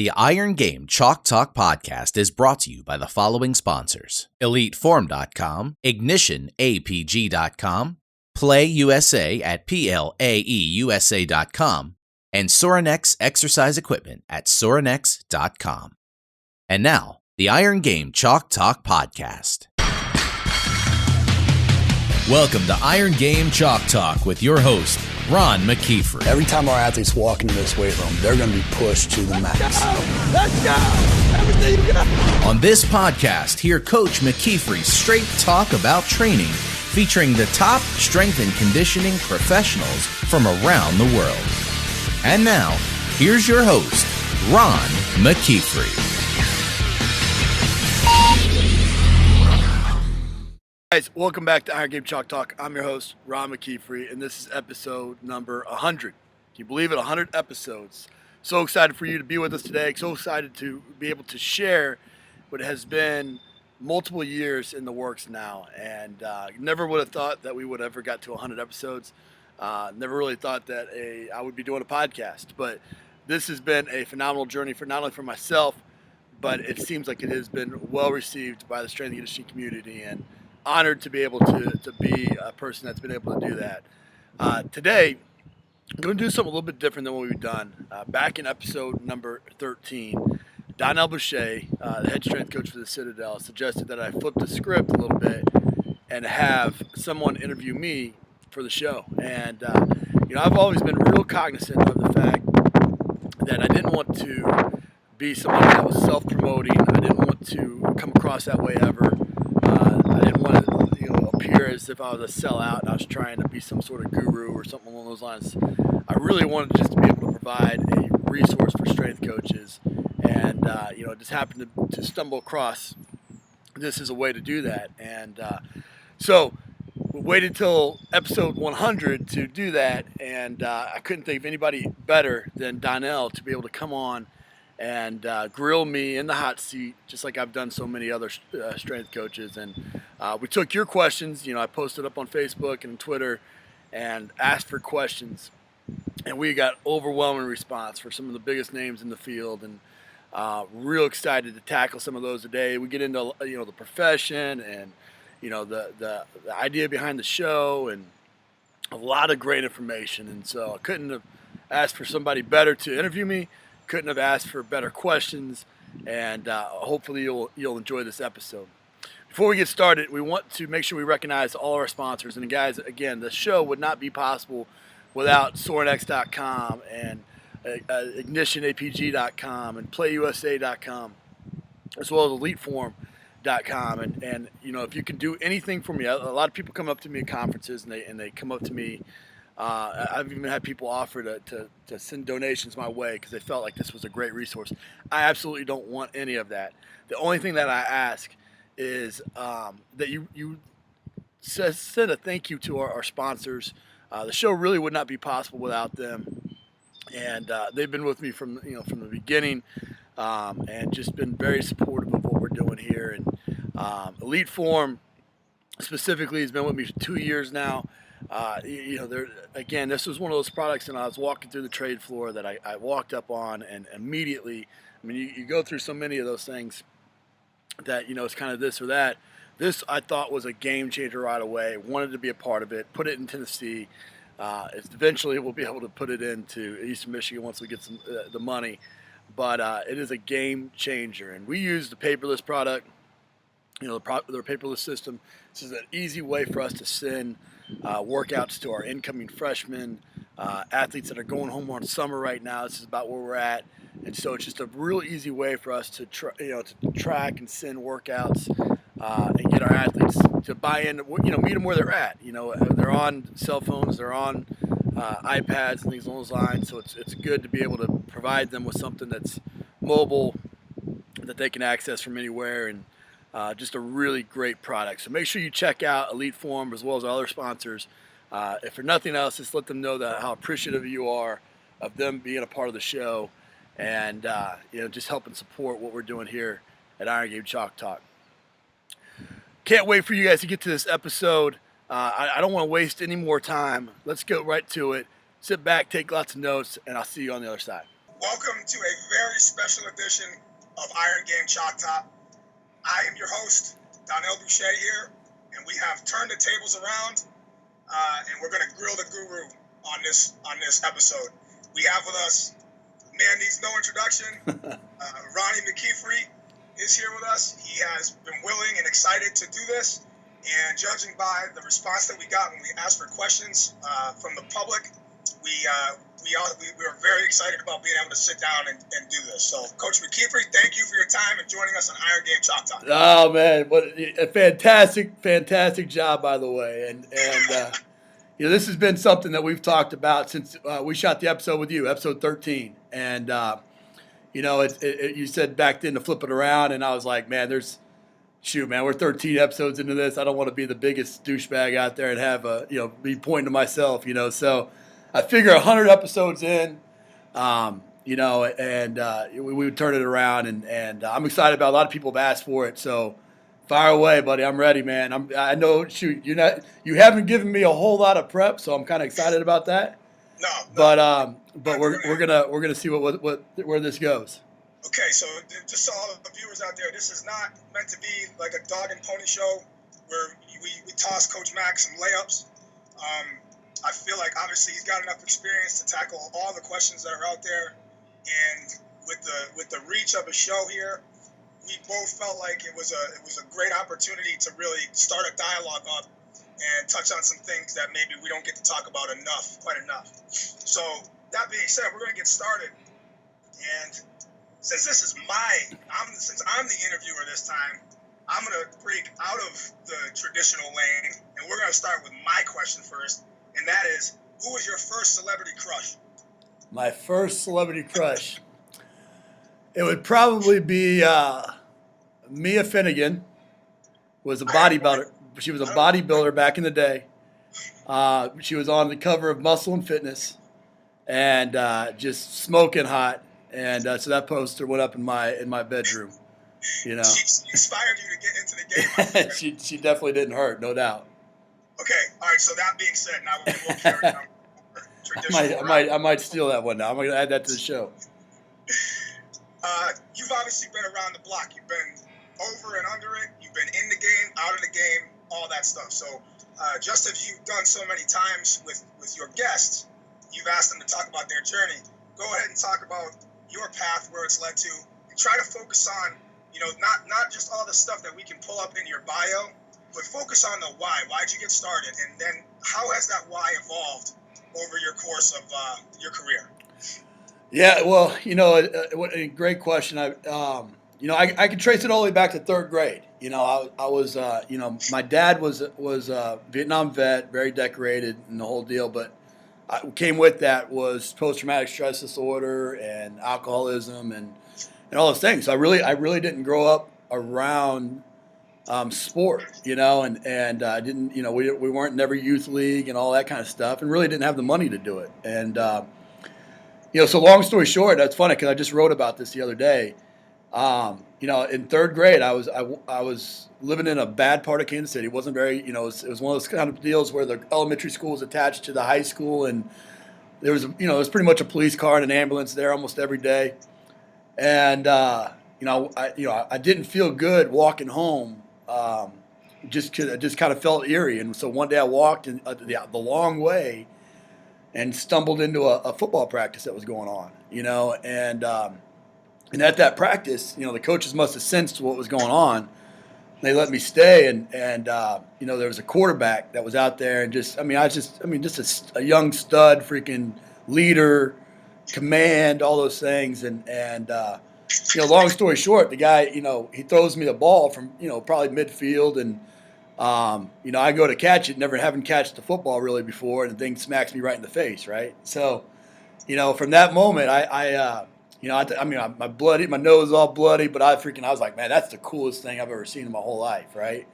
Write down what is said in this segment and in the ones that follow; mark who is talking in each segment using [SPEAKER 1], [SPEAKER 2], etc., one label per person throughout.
[SPEAKER 1] The Iron Game Chalk Talk podcast is brought to you by the following sponsors: EliteForm.com, IgnitionAPG.com, PlayUSA at PLAEUSA.com, and Sorinex Exercise Equipment at Sorinex.com. And now, the Iron Game Chalk Talk podcast. Welcome to Iron Game Chalk Talk with your host, Ron McKeefrry.
[SPEAKER 2] Every time our athletes walk into this weight room, they're going to be pushed to the max.
[SPEAKER 3] Let's go! Everything you got!
[SPEAKER 1] On this podcast, hear Coach McKeefery straight talk about training, featuring the top strength and conditioning professionals from around the world. And now, here's your host, Ron McKeefrry.
[SPEAKER 3] Guys, welcome back to Iron Game Chalk Talk. I'm your host, Ron McKeefrry, and this is episode number 100. Can you believe it? 100 episodes. So excited for you to be with us today. So excited to be able to share what has been multiple years in the works now. And never would have thought that we would ever got to 100 episodes. Never really thought that I would be doing a podcast. But this has been a phenomenal journey for not only for myself, but it seems like it has been well received by the strength and conditioning community. And honored to be able to be a person that's been able to do that. Today, I'm going to do something a little bit different than what we've done. Back in episode number 13, Donnell Boucher, the head strength coach for the Citadel, suggested that I flip the script a little bit and have someone interview me for the show. And, I've always been real cognizant of the fact that I didn't want to be somebody that was self-promoting. I didn't want to come across that way ever. I didn't want to appear as if I was a sellout and I was trying to be some sort of guru or something along those lines. I really wanted just to be able to provide a resource for strength coaches, and just happened to stumble across this as a way to do that. And so we waited till episode 100 to do that, and I couldn't think of anybody better than Donnell to be able to come on and grill me in the hot seat, just like I've done so many other strength coaches. And we took your questions. I posted up on Facebook and Twitter and asked for questions. And we got overwhelming response for some of the biggest names in the field. And real excited to tackle some of those today. We get into, the profession and, the idea behind the show and a lot of great information. And so I couldn't have asked for somebody better to interview me. Couldn't have asked for better questions, and hopefully you'll enjoy this episode. Before we get started, we want to make sure we recognize all our sponsors. And guys, again, the show would not be possible without Sorinex.com and IgnitionAPG.com and PlayUSA.com, as well as EliteForm.com. And if you can do anything for me, a lot of people come up to me at conferences and they come up to me. I've even had people offer to send donations my way because they felt like this was a great resource. I absolutely don't want any of that. The only thing that I ask is that you send a thank you to our sponsors. The show really would not be possible without them, and they've been with me from the beginning, and just been very supportive of what we're doing here. And Elite Form specifically has been with me for 2 years now. This was one of those products, and I was walking through the trade floor that I walked up on, and immediately, you go through so many of those things that, it's kind of this or that. This I thought was a game changer right away. Wanted to be a part of it, put it in Tennessee. Eventually we'll be able to put it into Eastern Michigan once we get some the money. But it is a game changer, and we use the paperless product, their paperless system. This is an easy way for us to send workouts to our incoming freshmen, athletes that are going home on summer right now. This is about where we're at, and so it's just a real easy way for us to track and send workouts and get our athletes to buy in. Meet them where they're at. They're on cell phones, they're on iPads and things along those lines. So it's good to be able to provide them with something that's mobile, that they can access from anywhere, and just a really great product. So make sure you check out Elite Form as well as our other sponsors. If for nothing else, just let them know how appreciative you are of them being a part of the show, and just helping support what we're doing here at Iron Game Chalk Talk. Can't wait for you guys to get to this episode. I don't want to waste any more time. Let's get right to it. Sit back, take lots of notes, and I'll see you on the other side.
[SPEAKER 4] Welcome to a very special edition of Iron Game Chalk Top. I am your host, Donnell Boucher here, and we have turned the tables around, and we're going to grill the guru on this episode. We have with us, man needs no introduction, Ronnie McKeefrry is here with us. He has been willing and excited to do this, and judging by the response that we got when we asked for questions from the public, we were very excited about being able to sit down and do this. So, Coach McKeefery, thank you for your time and joining us on Iron Game Chalk Talk.
[SPEAKER 3] Oh man, what a fantastic job, by the way. And this has been something that we've talked about since we shot the episode with you, episode 13. And you said back then to flip it around, and I was like, man, we're 13 episodes into this. I don't want to be the biggest douchebag out there and have be pointing to myself, So I figure 100 episodes in, we would turn it around, and I'm excited about it. A lot of people have asked for it, so fire away, buddy. I'm ready, man. I know. Shoot, you haven't given me a whole lot of prep, so I'm kind of excited about that.
[SPEAKER 4] No.
[SPEAKER 3] But we're gonna see where this goes.
[SPEAKER 4] Okay, so just so all the viewers out there, this is not meant to be like a dog and pony show where we toss Coach Mac some layups. I feel like obviously he's got enough experience to tackle all the questions that are out there, and with the reach of a show here, we both felt like it was a great opportunity to really start a dialogue up and touch on some things that maybe we don't get to talk about quite enough. So that being said, we're going to get started, and since I'm the interviewer this time, I'm going to break out of the traditional lane, and we're going to start with my question first. And that is, who was your first celebrity crush?
[SPEAKER 3] My first celebrity crush. It would probably be Mia Finnegan. Was a bodybuilder. She was a bodybuilder back in the day. She was on the cover of Muscle and Fitness, and just smoking hot. And so that poster went up in my bedroom.
[SPEAKER 4] She inspired you to get into the
[SPEAKER 3] she
[SPEAKER 4] game.
[SPEAKER 3] she definitely didn't hurt, no doubt.
[SPEAKER 4] Okay, all right. So that being said, now we'll carry on traditional.
[SPEAKER 3] I might steal that one now. I'm going to add that to the show.
[SPEAKER 4] You've obviously been around the block. You've been over and under it. You've been in the game, out of the game, all that stuff. So just as you've done so many times with your guests, you've asked them to talk about their journey. Go ahead and talk about your path, where it's led to, and try to focus on, not just all the stuff that we can pull up in your bio, but focus on the why. Why'd you get started? And then how has that why evolved over your course of your career?
[SPEAKER 3] Yeah, well, a great question. I can trace it all the way back to third grade. I was, my dad was a Vietnam vet, very decorated and the whole deal, but came with that was post-traumatic stress disorder and alcoholism and all those things. So I really didn't grow up around sport, and I didn't, we weren't never youth league and all that kind of stuff, and really didn't have the money to do it. And so long story short, that's funny because I just wrote about this the other day. In third grade, I was living in a bad part of Kansas City. It wasn't very, it was one of those kind of deals where the elementary school was attached to the high school, and there was, there was pretty much a police car and an ambulance there almost every day. And I didn't feel good walking home. Just kind of felt eerie, and so one day I walked the long way and stumbled into a football practice that was going on, and at that practice, the coaches must have sensed what was going on. They let me stay, and there was a quarterback that was out there, and just a young stud, freaking leader, command, all those things, and long story short, the guy, he throws me the ball from, probably midfield, and I go to catch it, never having catched the football really before, and the thing smacks me right in the face, right? So, from that moment, my nose is all bloody, but I was like, man, that's the coolest thing I've ever seen in my whole life, right?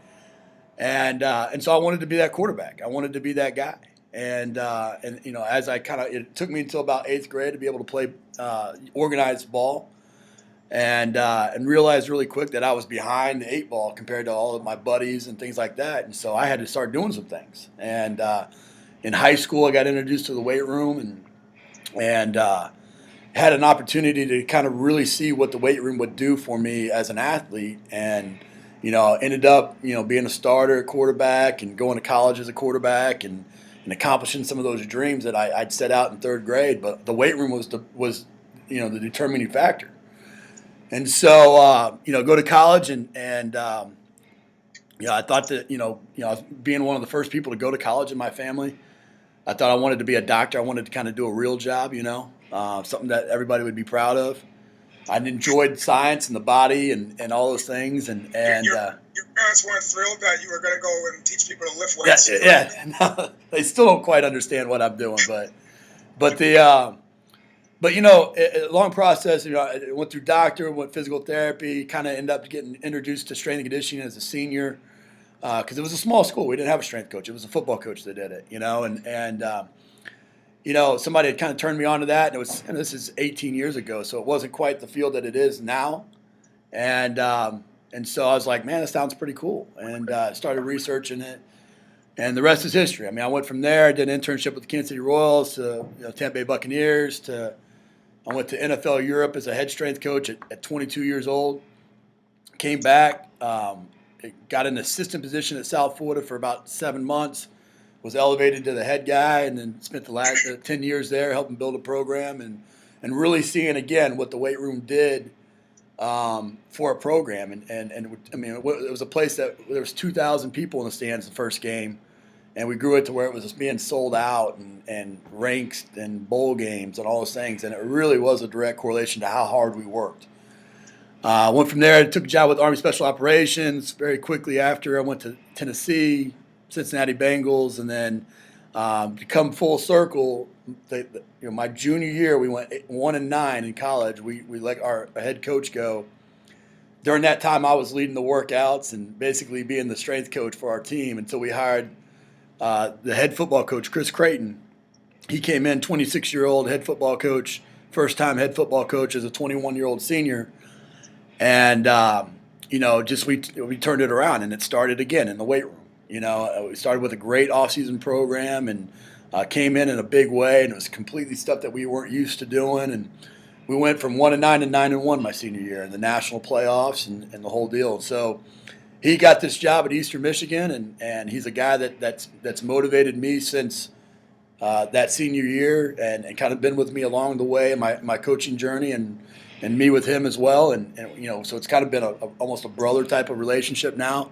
[SPEAKER 3] And so I wanted to be that quarterback. I wanted to be that guy. And as it took me until about 8th grade to be able to play organized ball, and realized really quick that I was behind the 8 ball compared to all of my buddies and things like that. And so I had to start doing some things. And in high school, I got introduced to the weight room, and had an opportunity to kind of really see what the weight room would do for me as an athlete, and ended up being a starter at quarterback and going to college as a quarterback and accomplishing some of those dreams that I'd set out in third grade. But the weight room was the determining factor. And so go to college and I thought that I was being one of the first people to go to college in my family. I thought I wanted to be a doctor. I wanted to kind of do a real job, something that everybody would be proud of. I enjoyed science and the body and all those things. And
[SPEAKER 4] your parents weren't thrilled that you were going to go and teach people to lift weights.
[SPEAKER 3] Yeah. They still don't quite understand what I'm doing, but long process. I went through doctor, went physical therapy, kind of ended up getting introduced to strength and conditioning as a senior. Because it was a small school. We didn't have a strength coach. It was a football coach that did it, somebody had kind of turned me on to that. And this is 18 years ago, so it wasn't quite the field that it is now. And so I was like, man, this sounds pretty cool. And started researching it. And the rest is history. I mean, I went from there. I did an internship with the Kansas City Royals to Tampa Bay Buccaneers. I went to NFL Europe as a head strength coach at 22 years old. Came back. Got an assistant position at South Florida for about 7 months, was elevated to the head guy, and then spent the last 10 years there helping build a program and really seeing, again, what the weight room did for a program. And I mean, it was a place that there was 2,000 people in the stands the first game, and we grew it to where it was just being sold out and ranks and bowl games and all those things. And it really was a direct correlation to how hard we worked. Went from there, took a job with Army Special Operations. Very quickly after, I went to Tennessee, Cincinnati Bengals, and then to come full circle, my junior year, we went 1-9 in college. We let our head coach go. During that time, I was leading the workouts and basically being the strength coach for our team until we hired the head football coach, Chris Creighton. He came in, 26-year-old head football coach, first-time head football coach as a 21-year-old senior. And, we turned it around, and it started again in the weight room. We started with a great off-season program and came in a big way, and it was completely stuff that we weren't used to doing. And we went from 1-9 to 9-1 my senior year in the national playoffs and the whole deal. So he got this job at Eastern Michigan, and he's a guy that's motivated me since that senior year and kind of been with me along the way in my coaching journey and me with him as well, and so it's kind of been almost a brother type of relationship now,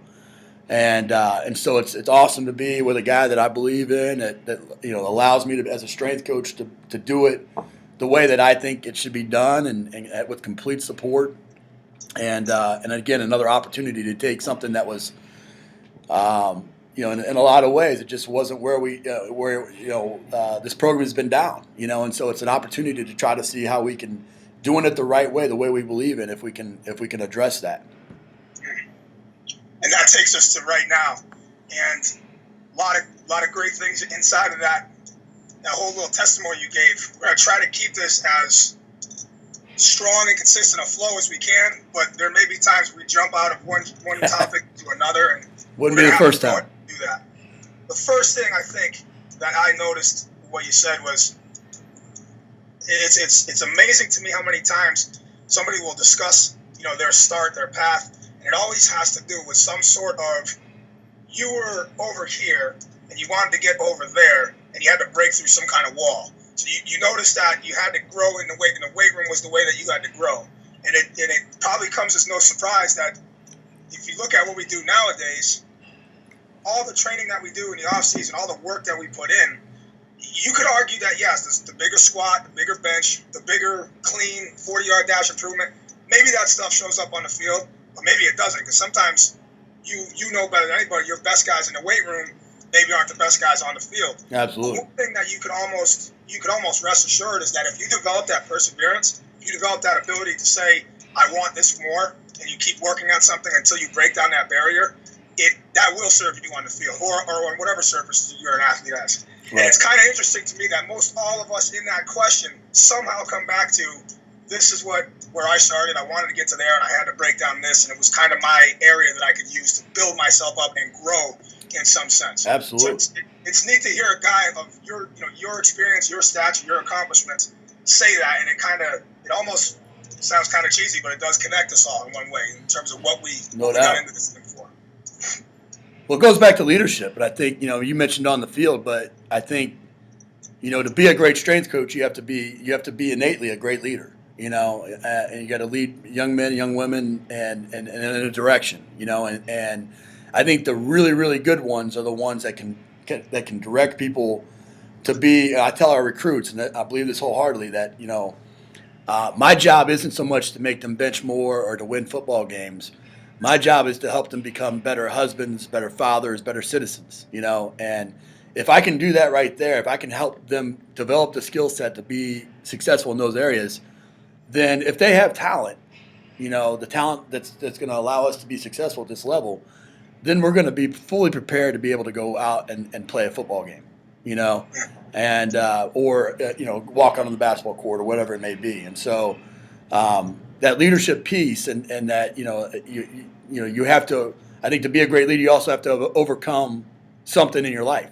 [SPEAKER 3] and so it's awesome to be with a guy that I believe in that allows me to, as a strength coach, to do it the way that I think it should be done, and with complete support, and again another opportunity to take something that was, in a lot of ways it just wasn't where this program has been down, and so it's an opportunity to try to see how we can. Doing it the right way, the way we believe in, if we can address that.
[SPEAKER 4] And that takes us to right now, and a lot of great things inside of that whole little testimony you gave. We're gonna try to keep this as strong and consistent a flow as we can, but there may be times we jump out of one topic to another, and
[SPEAKER 3] wouldn't be the first time.
[SPEAKER 4] Do that. The first thing I think that I noticed what you said was. It's amazing to me how many times somebody will discuss, their start, their path, and it always has to do with some sort of you were over here and you wanted to get over there and you had to break through some kind of wall. So you noticed that you had to grow in the weight, and the weight room was the way that you had to grow. And it probably comes as no surprise that if you look at what we do nowadays, all the training that we do in the off season, all the work that we put in. You could argue that, yes, the bigger squat, the bigger bench, the bigger clean 40-yard dash improvement, maybe that stuff shows up on the field, but maybe it doesn't, because sometimes you know better than anybody, your best guys in the weight room maybe aren't the best guys on the field.
[SPEAKER 3] Absolutely.
[SPEAKER 4] One thing that you could almost rest assured is that if you develop that perseverance, if you develop that ability to say, I want this more, and you keep working on something until you break down that barrier, that will serve you on the field or on whatever surface you're an athlete as. Right. And it's kind of interesting to me that most all of us in that question somehow come back to, this is where I started. I wanted to get to there, and I had to break down this, and it was kind of my area that I could use to build myself up and grow in some sense.
[SPEAKER 3] Absolutely.
[SPEAKER 4] So it's neat to hear a guy of your experience, your stature, your accomplishments, say that, and it almost sounds kind of cheesy, but it does connect us all in one way in terms of what we got into this thing for.
[SPEAKER 3] Well, it goes back to leadership, but I think, you mentioned on the field, but I think, to be a great strength coach, you have to be innately a great leader, and you got to lead young men, young women, and in a direction, and I think the really, really good ones are the ones that can direct people to be. I tell our recruits, and I believe this wholeheartedly, that my job isn't so much to make them bench more or to win football games. My job is to help them become better husbands, better fathers, better citizens, and if I can do that right there, if I can help them develop the skill set to be successful in those areas, then if they have talent, the talent that's going to allow us to be successful at this level, then we're going to be fully prepared to be able to go out and play a football game, and or walk onto the basketball court or whatever it may be. And so that leadership piece and that you have to, I think, to be a great leader, you also have to overcome something in your life,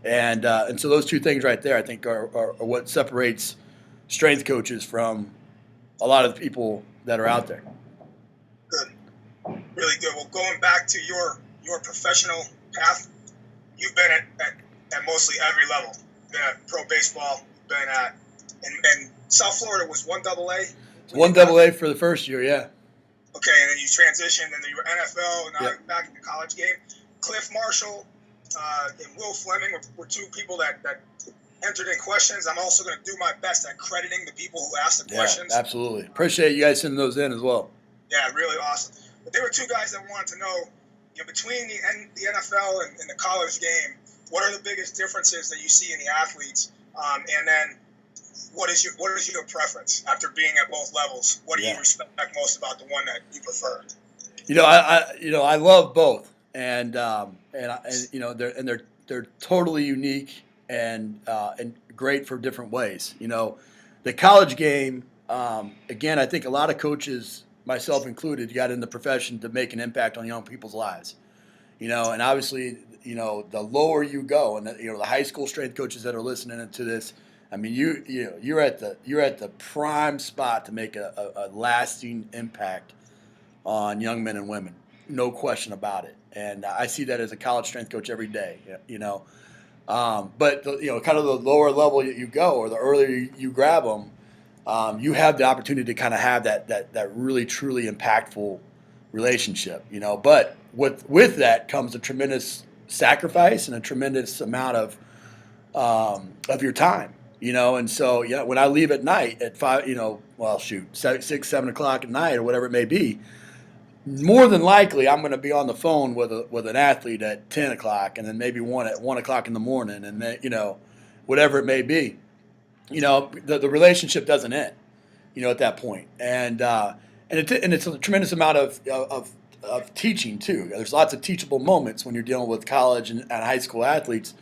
[SPEAKER 3] and so those two things right there, I think, are what separates strength coaches from a lot of the people that are out there.
[SPEAKER 4] Good, really good. Well, going back to your professional path, you've been at mostly every level. You've been at pro baseball. You've been at and South Florida was 1AA.
[SPEAKER 3] 1AA for the first year, yeah.
[SPEAKER 4] Okay, and then you transitioned, and then you were NFL, and now you're back in the college game. Cliff Marshall and Will Fleming were two people that entered in questions. I'm also going to do my best at crediting the people who asked the questions.
[SPEAKER 3] Absolutely. Appreciate you guys sending those in as well.
[SPEAKER 4] Yeah, really awesome. But there were two guys that wanted to know, between the NFL and the college game, what are the biggest differences that you see in the athletes? And then what is your preference after being at both levels? What do you respect most about the one that you prefer?
[SPEAKER 3] I love both, and they're totally unique and great for different ways. The college game, again, I think a lot of coaches, myself included, got in the profession to make an impact on young people's lives. And obviously, the lower you go, and the high school strength coaches that are listening to this, I mean, you're at the prime spot to make a lasting impact on young men and women, no question about it. And I see that as a college strength coach every day. But kind of the lower level you go, or the earlier you grab them, you have the opportunity to kind of have that really truly impactful relationship. But with that comes a tremendous sacrifice and a tremendous amount of your time. And so when I leave at night at 6, 7 o'clock at night or whatever it may be, more than likely I'm going to be on the phone with an athlete at 10 o'clock, and then maybe one at 1 o'clock in the morning, and then whatever it may be. The relationship doesn't end, at that point, and it's a tremendous amount of teaching too. There's lots of teachable moments when you're dealing with college and high school athletes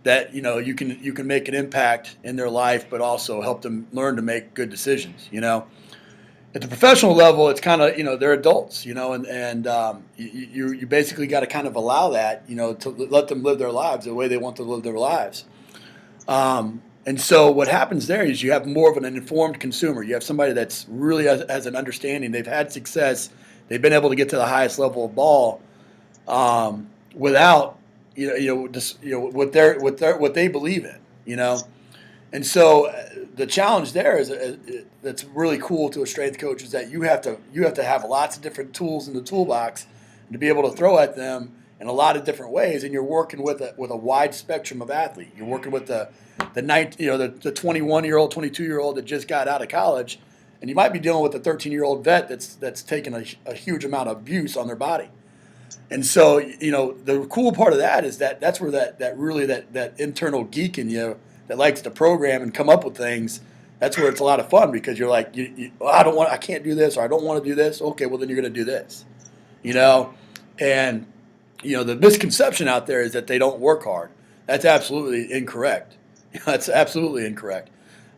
[SPEAKER 3] that you can make an impact in their life, but also help them learn to make good decisions. At the professional level, it's kind of they're adults, and you basically got to kind of allow that, to let them live their lives the way they want to live their lives. And so what happens there is you have more of an informed consumer. You have somebody that's really has an understanding. They've had success. They've been able to get to the highest level of ball without what they believe in, And so the challenge there is that's really cool to a strength coach is that you have to have lots of different tools in the toolbox to be able to throw at them in a lot of different ways, and you're working with a wide spectrum of athlete. You're working with the 21-year-old, 22-year-old that just got out of college, and you might be dealing with a 13-year-old vet that's taken a huge amount of abuse on their body. And so, the cool part of that is that's where that internal geek in you that likes to program and come up with things, that's where it's a lot of fun, because you're like, I can't do this, or I don't want to do this. Okay, well then you're going to do this, and the misconception out there is that they don't work hard. That's absolutely incorrect. That's absolutely incorrect.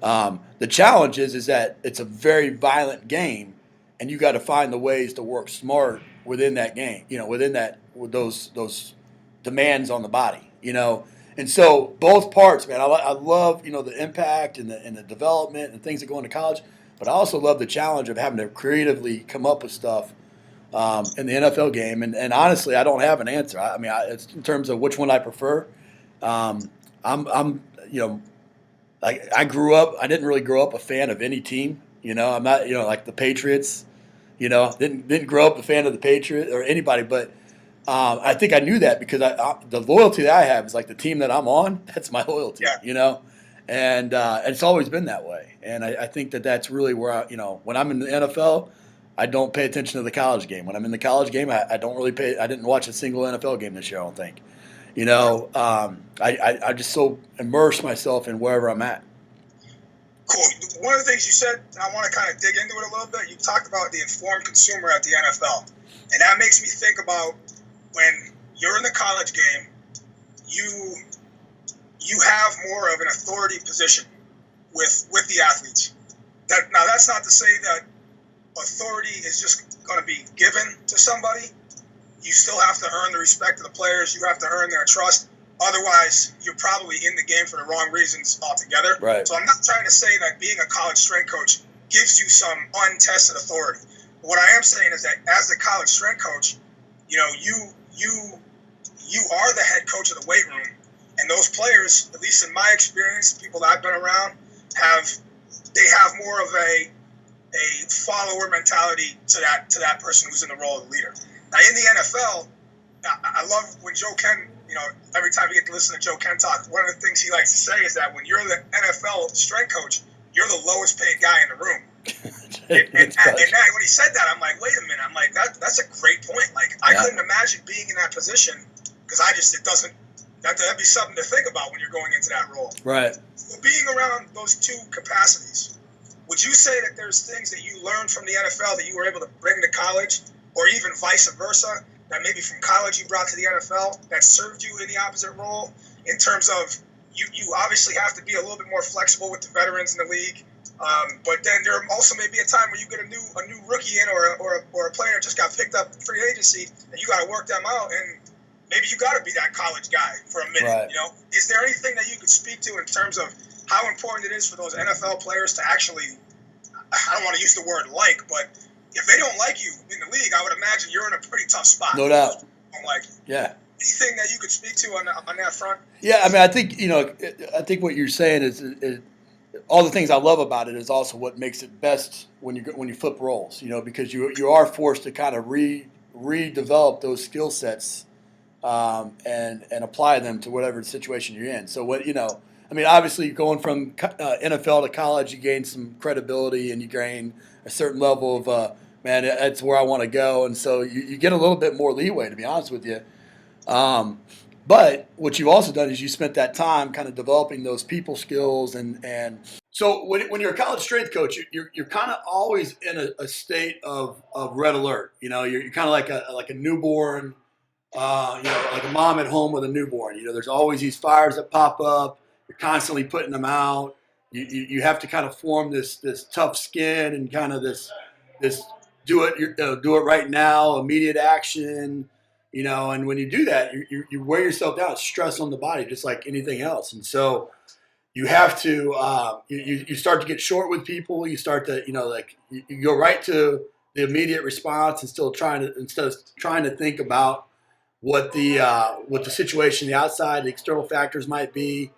[SPEAKER 3] The challenge is that it's a very violent game, and you got to find the ways to work smart within that game. With those demands on the body. And so both parts, man, I love, the impact and the development and things that go into college, but I also love the challenge of having to creatively come up with stuff in the NFL game. And honestly, I don't have an answer. It's in terms of which one I prefer. I'm like I grew up. I didn't really grow up a fan of any team. I'm not, like the Patriots. Didn't grow up a fan of the Patriots or anybody. But I think I knew that because the loyalty that I have is like the team that I'm on. That's my loyalty.
[SPEAKER 4] Yeah.
[SPEAKER 3] And it's always been that way. And I think that's really where when I'm in the NFL, I don't pay attention to the college game. When I'm in the college game, I don't really pay. I didn't watch a single NFL game this year, I don't think. I just so immerse myself in wherever I'm at.
[SPEAKER 4] Cool. One of the things you said, and I want to kind of dig into it a little bit, you talked about the informed consumer at the NFL. And that makes me think about when you're in the college game, you have more of an authority position with the athletes. Now, that's not to say that authority is just going to be given to somebody. You still have to earn the respect of the players. You have to earn their trust. Otherwise, you're probably in the game for the wrong reasons altogether.
[SPEAKER 3] Right.
[SPEAKER 4] So I'm not trying to say that being a college strength coach gives you some untested authority. But what I am saying is that as the college strength coach, you are the head coach of the weight room, and those players, at least in my experience, people that I've been around, have more of a follower mentality to that person who's in the role of the leader. Now in the NFL, I love when Joe Ken, every time you get to listen to Joe Ken talk, one of the things he likes to say is that when you're the NFL strength coach, you're the lowest paid guy in the room. and when he said that, I'm like, wait a minute. I'm like, that's a great point. Like, I couldn't imagine being in that position because that'd be something to think about when you're going into that role.
[SPEAKER 3] Right.
[SPEAKER 4] So being around those two capacities, would you say that there's things that you learned from the NFL that you were able to bring to college, or even vice versa, that maybe from college you brought to the NFL that served you in the opposite role in terms of you obviously have to be a little bit more flexible with the veterans in the league, but then there also may be a time where you get a new rookie in or a player just got picked up free agency and you got to work them out, and maybe you got to be that college guy for a minute.
[SPEAKER 3] Right.
[SPEAKER 4] Is there anything that you could speak to in terms of how important it is for those NFL players to actually, I don't want to use the word but if they don't like you in the league, I would imagine you're in a pretty tough spot.
[SPEAKER 3] No doubt.
[SPEAKER 4] Don't like you.
[SPEAKER 3] Yeah.
[SPEAKER 4] Anything that you could speak to on that front?
[SPEAKER 3] Yeah, I think I think what you're saying is all the things I love about it is also what makes it best when you flip roles. Because you are forced to kind of redevelop those skill sets and apply them to whatever situation you're in. So obviously going from NFL to college, you gain some credibility and you gain a certain level of man, that's where I want to go, and so you get a little bit more leeway, to be honest with you. But what you've also done is you spent that time kind of developing those people skills, and so when you're a college strength coach, you're kind of always in a state of red alert. You're kind of like a newborn, like a mom at home with a newborn. There's always these fires that pop up. You're constantly putting them out. You have to kind of form this tough skin and kind of this do it right now, immediate action. And when you do that, you wear yourself down. It's stress on the body, just like anything else. And so you have to you start to get short with people. You start to you go right to the immediate response instead of trying to think about what the situation, the outside, the external factors might be,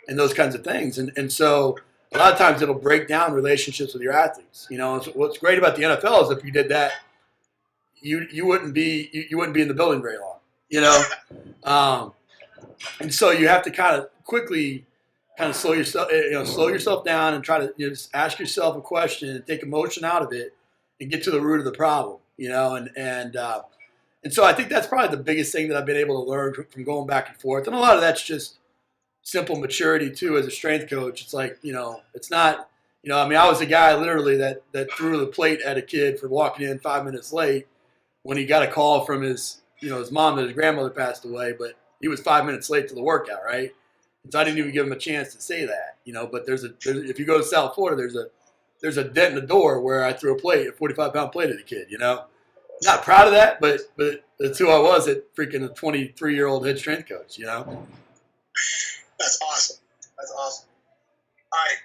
[SPEAKER 3] and those kinds of things. And so a lot of times it'll break down relationships with your athletes. So what's great about the NFL is if you did that, you wouldn't be in the building very long. And so you have to kind of quickly slow yourself down and try to just ask yourself a question and take emotion out of it and get to the root of the problem. And so I think that's probably the biggest thing that I've been able to learn from going back and forth. And a lot of that's just simple maturity too as a strength coach. It's like, it's not, I was a guy literally that threw the plate at a kid for walking in 5 minutes late when he got a call from his mom that his grandmother passed away, but he was 5 minutes late to the workout, right? And so I didn't even give him a chance to say that, but if you go to South Florida, there's a dent in the door where I threw a 45-pound plate at a kid, Not proud of that, but that's who I was at freaking a 23-year-old head strength coach,
[SPEAKER 4] That's awesome. That's awesome. All right.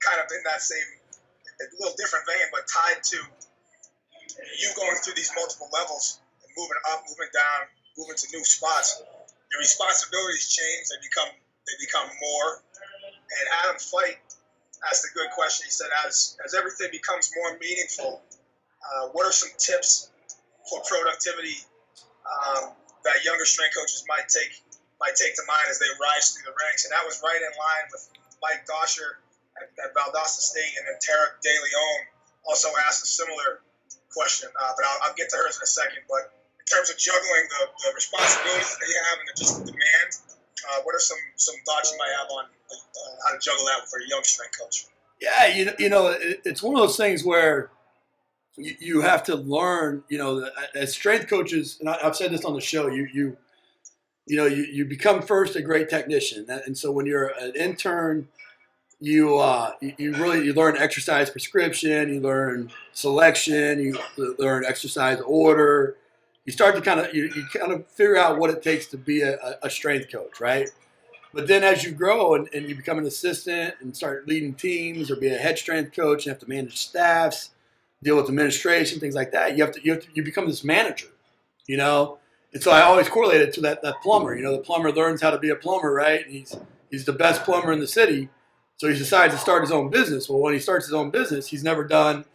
[SPEAKER 4] Kind of in that same, a little different vein, but tied to you going through these multiple levels and moving up, moving down, moving to new spots. Your responsibilities change. They become more. And Adam Fight asked a good question. He said, as everything becomes more meaningful, what are some tips for productivity that younger strength coaches might take to mind as they rise through the ranks? And that was right in line with Mike Dosher at Valdosta State, and then Tara De Leon also asked a similar question. But I'll get to hers in a second. But in terms of juggling the responsibilities that you have and just the demand, what are some thoughts you might have on how to juggle that for a young strength coach?
[SPEAKER 3] Yeah, it's one of those things where you have to learn, as strength coaches, and I've said this on the show, you become first a great technician. And so when you're an intern, you learn exercise prescription, you learn selection, you learn exercise order. You start to you kind of figure out what it takes to be a strength coach, right? But then as you grow and you become an assistant and start leading teams or be a head strength coach, you have to manage staffs, deal with administration, things like that. You become this manager, And so I always correlate it to that plumber. The plumber learns how to be a plumber, right? And he's the best plumber in the city. So he decides to start his own business. Well, when he starts his own business, he's never done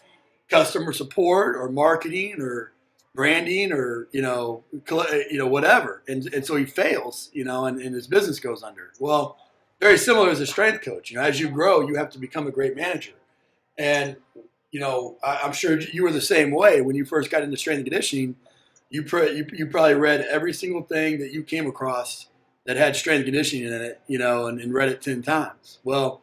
[SPEAKER 3] customer support or marketing or branding or whatever, and so he fails, and his business goes under. Well, very similar as a strength coach. As you grow, you have to become a great manager. And I'm sure you were the same way when you first got into strength and conditioning. You probably read every single thing that you came across that had strength and conditioning in it, and read it 10 times. Well,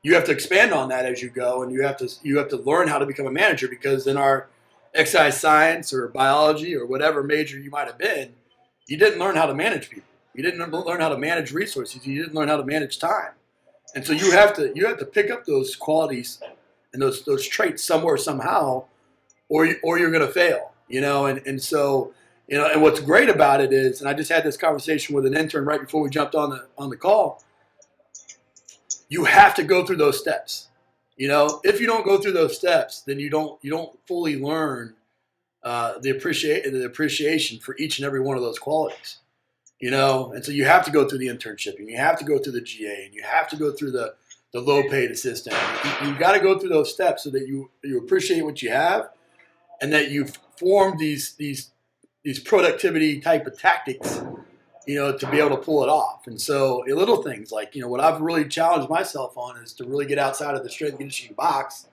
[SPEAKER 3] you have to expand on that as you go, and you have to learn how to become a manager, because in our exercise science or biology or whatever major you might have been, you didn't learn how to manage people. You didn't learn how to manage resources. You didn't learn how to manage time. And so you have to pick up those qualities and those traits somewhere, somehow, or you're going to fail, and so, and what's great about it is, and I just had this conversation with an intern right before we jumped on the call, you have to go through those steps. If you don't go through those steps, then you don't fully learn the appreciation for each and every one of those qualities. And so you have to go through the internship, and you have to go through the GA, and you have to go through the low-paid assistant. You got to go through those steps so that you appreciate what you have, and that you form these productivity type of tactics, to be able to pull it off. And so little things like, what I've really challenged myself on is to really get outside of the strength and conditioning box,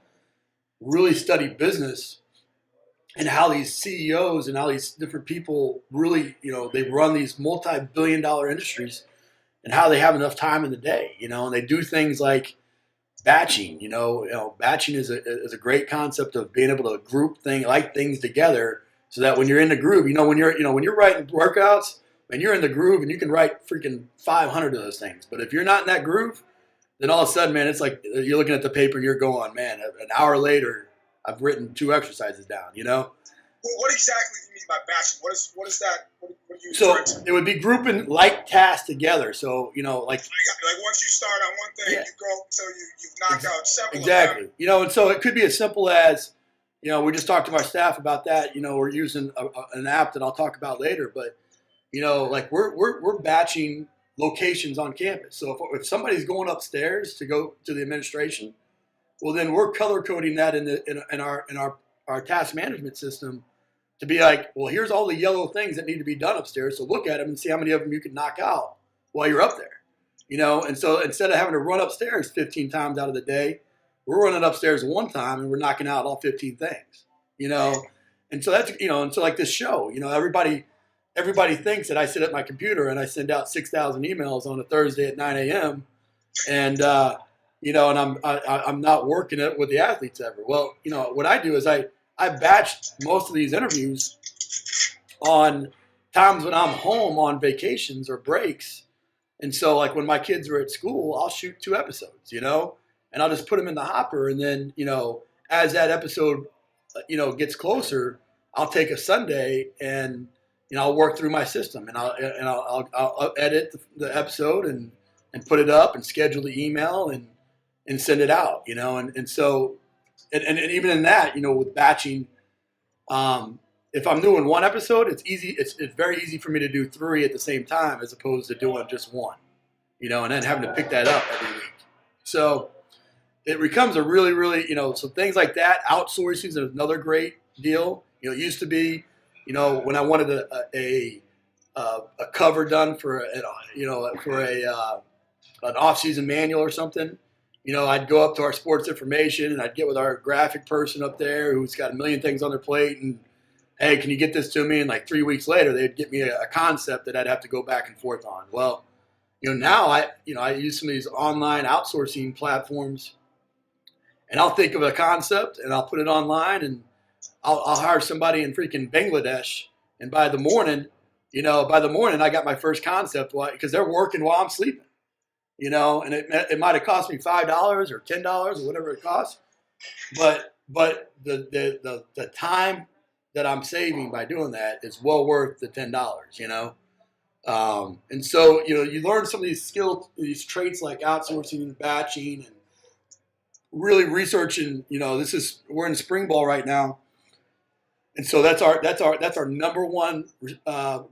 [SPEAKER 3] really study business and how these CEOs and how these different people really, they run these multi-billion-dollar industries, and how they have enough time in the day, and they do things like batching. Batching is a great concept of being able to group things together, so that when you're in the groove, when you're writing workouts, and you're in the groove, and you can write freaking 500 of those things. But if you're not in that groove, then all of a sudden, man, it's like you're looking at the paper and you're going, man, an hour later, I've written 2 exercises down,
[SPEAKER 4] Well, what exactly do you mean by batching? What is that? What are you
[SPEAKER 3] So
[SPEAKER 4] referring to?
[SPEAKER 3] it would be grouping like tasks together. So,
[SPEAKER 4] Like once you start on one thing,
[SPEAKER 3] Yeah.
[SPEAKER 4] you go until you've knocked out several
[SPEAKER 3] exactly.
[SPEAKER 4] of them.
[SPEAKER 3] And so it could be as simple as, we just talked to our staff about that. We're using an app that I'll talk about later, but like we're batching locations on campus. So if somebody's going upstairs to go to the administration, well, then we're color coding that in our task management system to be like, well, here's all the yellow things that need to be done upstairs. So look at them and see how many of them you can knock out while you're up there. And so instead of having to run upstairs 15 times out of the day, we're running upstairs one time and we're knocking out all 15 things. And so that's and so like this show, everybody thinks that I sit at my computer and I send out 6,000 emails on a Thursday at 9 a.m. and and I'm not working it with the athletes ever. Well, what I do is I batch most of these interviews on times when I'm home on vacations or breaks. And so like when my kids are at school, I'll shoot 2 episodes, and I'll just put them in the hopper. And then, as that episode, gets closer, I'll take a Sunday and, I'll work through my system, and I'll edit the episode and put it up and schedule the email and send it out, and so even in that, with batching, if I'm doing one episode, it's easy. It's very easy for me to do 3 at the same time as opposed to doing just one, and then having to pick that up every week. So it becomes a really, really, so things like that. Outsourcing is another great deal. It used to be, when I wanted a cover done for an off-season manual or something, I'd go up to our sports information and I'd get with our graphic person up there who's got a million things on their plate, and hey, can you get this to me? And like 3 weeks later, they'd get me a concept that I'd have to go back and forth on. Well, now I use some of these online outsourcing platforms, and I'll think of a concept and I'll put it online, and I'll hire somebody in freaking Bangladesh, and by the morning I got my first concept because they're working while I'm sleeping, and it might have cost me $5 or $10 or whatever it costs, but the time that I'm saving by doing that is well worth the $10, and so you learn some of these skills, these traits like outsourcing and batching, and really researching. We're in spring ball right now. And so that's our number one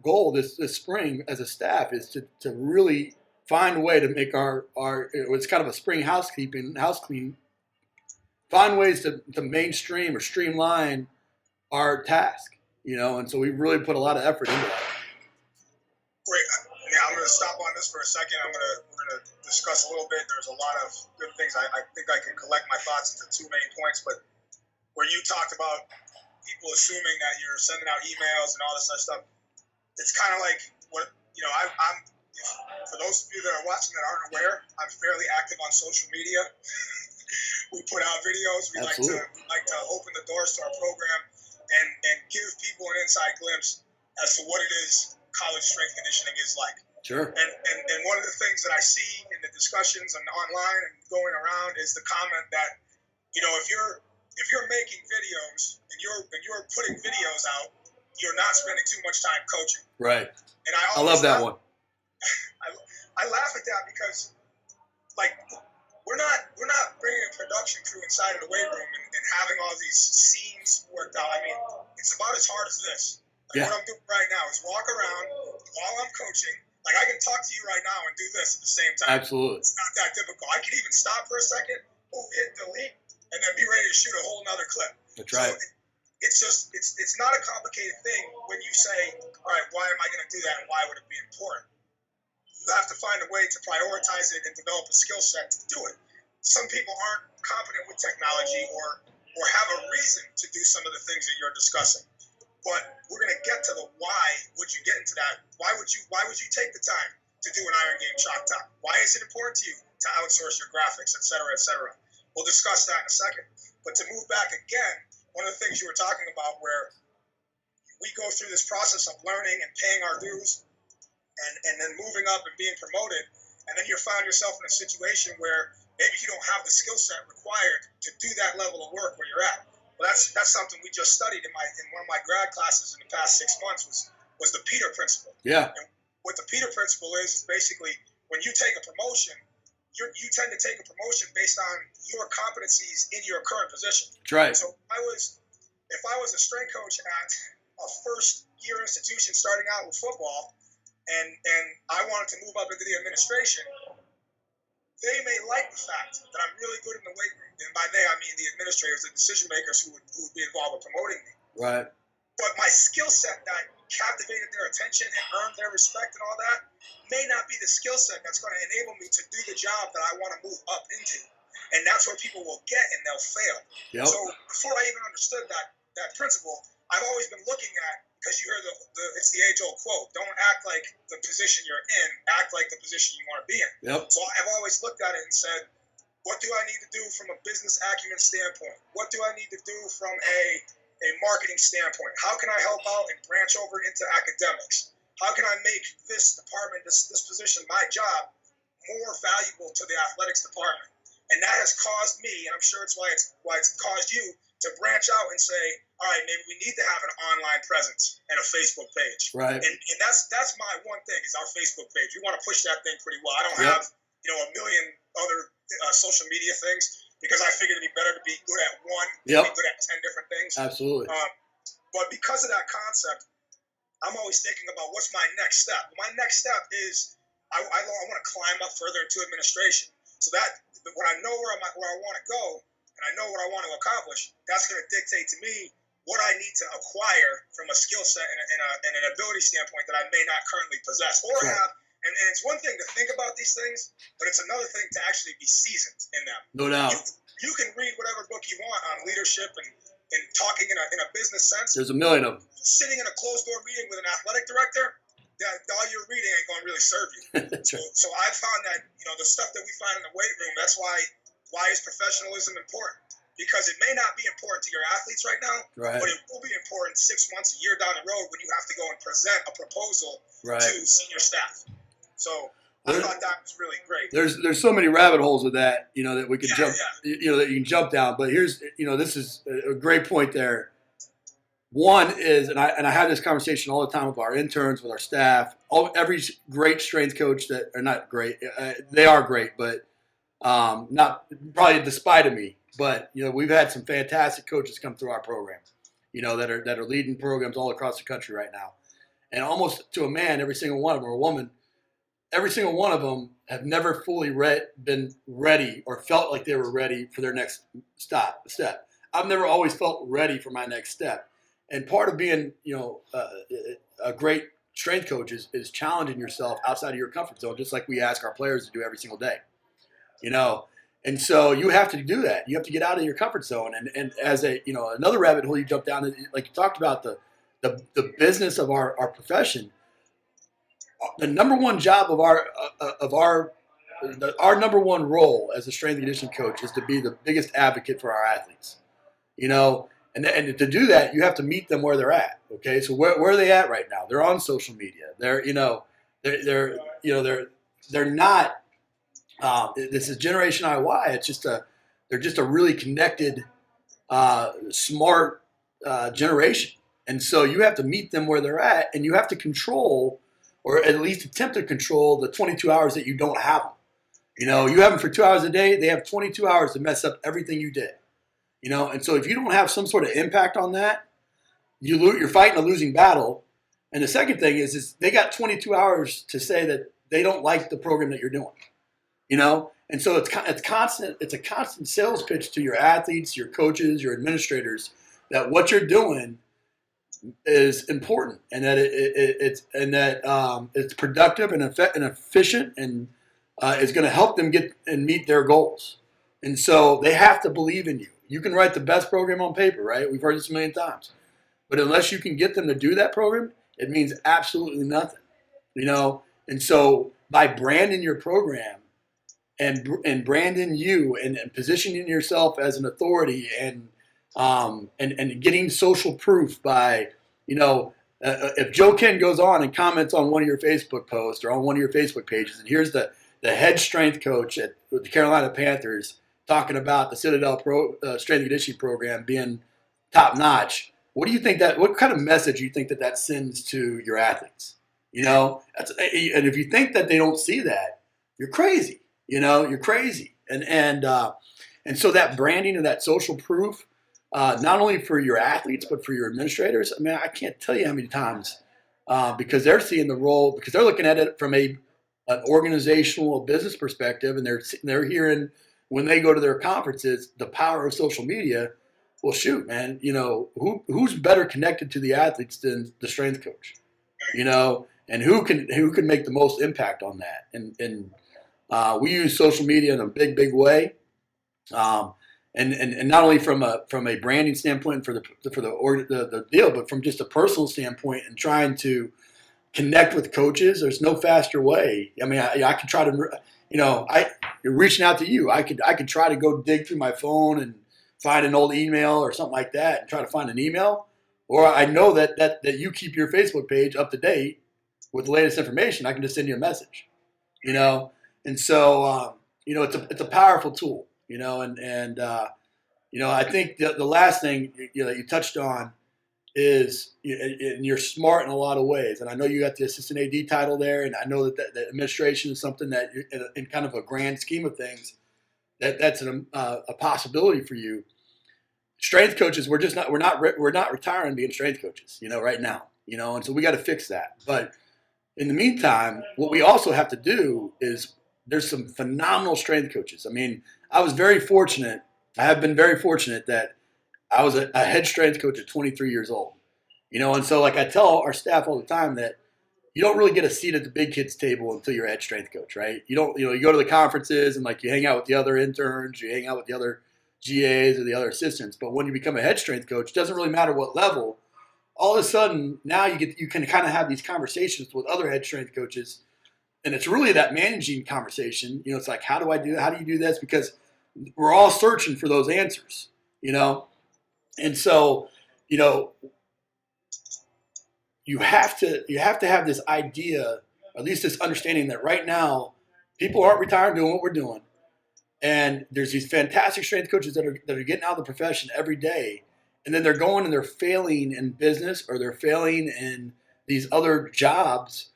[SPEAKER 3] goal this spring as a staff is to really find a way to make our it's kind of a spring house clean. Find ways to mainstream or streamline our task, and so we really put a lot of effort into that.
[SPEAKER 4] Great. Now I'm going to stop on this for a second. We're going to discuss a little bit. There's a lot of good things. I think I can collect my thoughts into 2 main points, but where you talked about people assuming that you're sending out emails and all this other stuff, it's kind of like what I'm. For those of you that are watching that aren't aware, I'm fairly active on social media. We put out videos. We like to open the doors to our program and give people an inside glimpse as to what it is college strength conditioning is like.
[SPEAKER 3] Sure.
[SPEAKER 4] And one of the things that I see in the discussions and online and going around is the comment that if you're making videos and you're putting videos out, you're not spending too much time coaching.
[SPEAKER 3] Right.
[SPEAKER 4] And
[SPEAKER 3] I love that one.
[SPEAKER 4] I laugh at that because, like, we're not bringing a production crew inside of the weight room and having all these scenes worked out. I mean, it's about as hard as this. Like, what I'm doing right now is walk around while I'm coaching. Like, I can talk to you right now and do this at the same time.
[SPEAKER 3] Absolutely.
[SPEAKER 4] It's not that difficult. I can even stop for a second, hit delete, and then be ready to shoot a whole nother clip.
[SPEAKER 3] That's right.
[SPEAKER 4] So it's not a complicated thing when you say, all right, why am I going to do that and why would it be important? You have to find a way to prioritize it and develop a skill set to do it. Some people aren't competent with technology or have a reason to do some of the things that you're discussing. But we're going to get to the why would you get into that? Why would you take the time to do an Iron Game Chalk Talk? Why is it important to you to outsource your graphics, et cetera, et cetera? We'll discuss that in a second. But to move back again, one of the things you were talking about where we go through this process of learning and paying our dues and then moving up and being promoted, and then you find yourself in a situation where maybe you don't have the skill set required to do that level of work where you're at. Well, that's something we just studied in one of my grad classes in the past 6 months was the Peter Principle.
[SPEAKER 3] Yeah.
[SPEAKER 4] And what the Peter Principle is basically when you take a promotion, you tend to take a promotion based on your competencies in your current position.
[SPEAKER 3] That's right.
[SPEAKER 4] So if I was a strength coach at a first year institution starting out with football, and I wanted to move up into the administration, they may like the fact that I'm really good in the weight room. And by they, I mean the administrators, the decision makers who would be involved with promoting me.
[SPEAKER 3] Right.
[SPEAKER 4] But my skill set that captivated their attention and earned their respect and all that may not be the skill set that's going to enable me to do the job that I want to move up into. And that's where people will get and they'll fail.
[SPEAKER 3] Yep.
[SPEAKER 4] So before I even understood that principle, I've always been looking at, because you hear it's the age-old quote, don't act like the position you're in, act like the position you want to be in.
[SPEAKER 3] Yep.
[SPEAKER 4] So I've always looked at it and said, what do I need to do from a business acumen standpoint? What do I need to do from a marketing standpoint? How can I help out and branch over into academics? How can I make this department, this position, my job, more valuable to the athletics department? And that has caused me, and I'm sure it's why it's caused you, to branch out and say, all right, maybe we need to have an online presence and a Facebook page.
[SPEAKER 3] Right.
[SPEAKER 4] And that's my one thing is our Facebook page. We want to push that thing pretty well. I don't have, a million other social media things because I figured it'd be better to be good at one than be good at 10 different things.
[SPEAKER 3] Absolutely.
[SPEAKER 4] But because of that concept, I'm always thinking about what's my next step. My next step is I want to climb up further into administration. So that when I know where I want to go and I know what I want to accomplish, that's going to dictate to me what I need to acquire from a skill set and an ability standpoint that I may not currently possess or have. And it's one thing to think about these things, but it's another thing to actually be seasoned in them.
[SPEAKER 3] No doubt.
[SPEAKER 4] You can read whatever book you want on leadership and talking in a business sense.
[SPEAKER 3] There's a million of them.
[SPEAKER 4] Sitting in a closed door meeting with an athletic director, all your reading ain't going to really serve you. So I found that the stuff that we find in the weight room. That's why is professionalism important? Because it may not be important to your athletes right now, but it will be important 6 months, a year down the road when you have to go and present a proposal to senior staff. So I thought that was really great.
[SPEAKER 3] There's so many rabbit holes with that, that we can jump, that you can jump down. But here's, this is a great point there. One is, and I have this conversation all the time with our interns, with our staff, every great strength coach that are not great, they are great, but not probably despite of me. But we've had some fantastic coaches come through our program, that are leading programs all across the country right now, and almost to a man, every single one of them, or a woman. Every single one of them have never fully been ready or felt like they were ready for their next step. I've never always felt ready for my next step. And part of being, a great strength coach is challenging yourself outside of your comfort zone, just like we ask our players to do every single day. And so you have to do that. You have to get out of your comfort zone. And as another rabbit hole you jump down, like you talked about the business of our profession. The number one job of our number one role as a strength and conditioning coach is to be the biggest advocate for our athletes, and to do that, you have to meet them where they're at. Okay. So where are they at right now? They're on social media. They're not, this is Generation IY. They're just a really connected, smart, generation. And so you have to meet them where they're at, and you have to control, or at least attempt to control, the 22 hours that you don't have them. You have them for 2 hours a day. They have 22 hours to mess up everything you did. And so if you don't have some sort of impact on that, you're fighting a losing battle. And the second thing is they got 22 hours to say that they don't like the program that you're doing. And so it's constant. It's a constant sales pitch to your athletes, your coaches, your administrators, that what you're doing is important, and that it's productive and efficient, and is going to help them get and meet their goals. And so they have to believe in you. You can write the best program on paper, right? We've heard this a million times, but unless you can get them to do that program, it means absolutely nothing. And so by branding your program and branding you and positioning yourself as an authority and getting social proof by, if Joe Ken goes on and comments on one of your Facebook posts or on one of your Facebook pages, and here's the head strength coach at the Carolina Panthers talking about the Citadel Strength and Conditioning program being top notch, what kind of message do you think that sends to your athletes? And if you think that they don't see that, you're crazy. You're crazy. And so that branding and that social proof, not only for your athletes, but for your administrators. I mean, I can't tell you how many times, because they're seeing the role, because they're looking at it from an organizational business perspective, and they're hearing when they go to their conferences the power of social media. Well, shoot, man, who's better connected to the athletes than the strength coach, and who can make the most impact on that. And we use social media in a big way. And not only from a branding standpoint for the deal, but from just a personal standpoint and trying to connect with coaches. There's no faster way. I mean, I could try to, you're reaching out to you. I could try to go dig through my phone and find an old email or something like that and try to find an email. Or I know that you keep your Facebook page up to date with the latest information. I can just send you a message, And so, it's a powerful tool. And I think the last thing that you touched on is, and you're smart in a lot of ways. And I know you got the assistant AD title there, and I know that administration is something that, in kind of a grand scheme of things, that's a possibility for you. Strength coaches, we're not retiring being strength coaches, right now, and so we got to fix that. But in the meantime, what we also have to do is there's some phenomenal strength coaches. I mean, I was very fortunate. I have been very fortunate that I was a head strength coach at 23 years old, and so like I tell our staff all the time that you don't really get a seat at the big kids table until you're a head strength coach, right? You don't, you go to the conferences and like you hang out with the other interns, you hang out with the other GAs or the other assistants. But when you become a head strength coach, it doesn't really matter what level. All of a sudden, now you can kind of have these conversations with other head strength coaches, and it's really that managing conversation. It's like, how do you do this? Because we're all searching for those answers, and so, you have to have this idea, or at least this understanding that right now people aren't retired doing what we're doing, and there's these fantastic strength coaches that are getting out of the profession every day, and then they're going and they're failing in business or they're failing in these other jobs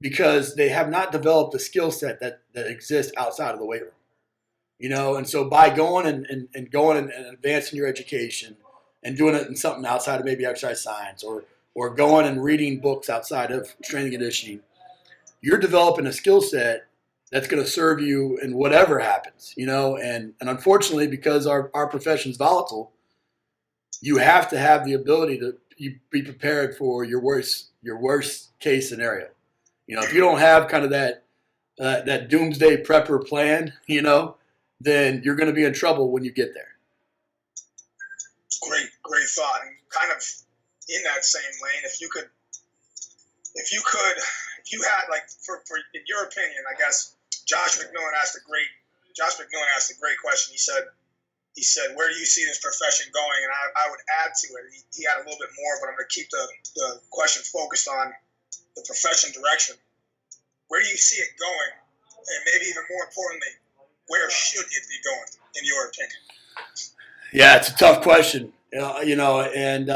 [SPEAKER 3] because they have not developed the skill set that exists outside of the weight room. And so by going and going and advancing your education and doing it in something outside of maybe exercise science or going and reading books outside of strength and conditioning, you're developing a skill set that's going to serve you in whatever happens, and unfortunately, because our profession is volatile, you have to have the ability to be prepared for your worst case scenario. If you don't have kind of that doomsday prepper plan, then you're going to be in trouble when you get there.
[SPEAKER 4] Great thought. And kind of in that same lane, if you had, like, for in your opinion, I guess Josh McMillan asked a great question. He said, where do you see this profession going? And I would add to it. He had a little bit more, but I'm going to keep the question focused on the profession direction. Where do you see it going? And maybe even more importantly, where should it be going, in your opinion?
[SPEAKER 3] Yeah, it's a tough question, and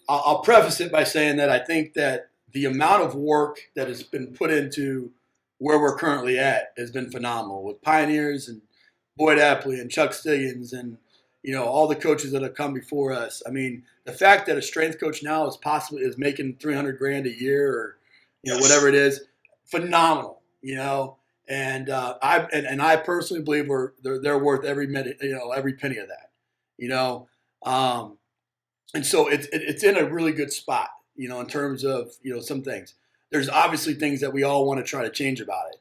[SPEAKER 3] I'll preface it by saying that I think that the amount of work that has been put into where we're currently at has been phenomenal with pioneers and Boyd Apley and Chuck Stiggins and, all the coaches that have come before us. I mean, the fact that a strength coach now is making $300,000 a year or, whatever it is, phenomenal, and I personally believe they're worth every minute, every penny of that, and so it's in a really good spot, in terms of, some things. There's obviously things that we all want to try to change about it,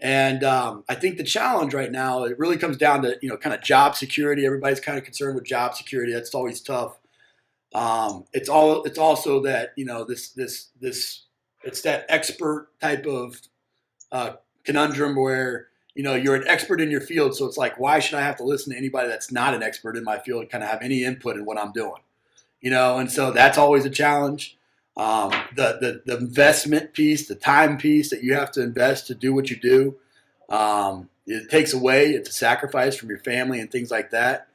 [SPEAKER 3] and I think the challenge right now, it really comes down to, kind of job security. Everybody's kind of concerned with job security. That's always tough. It's also that, it's that expert type of conundrum where, you're an expert in your field. So it's like, why should I have to listen to anybody that's not an expert in my field and kind of have any input in what I'm doing? And so that's always a challenge. The investment piece, the time piece that you have to invest to do what you do, it takes away. It's a sacrifice from your family and things like that.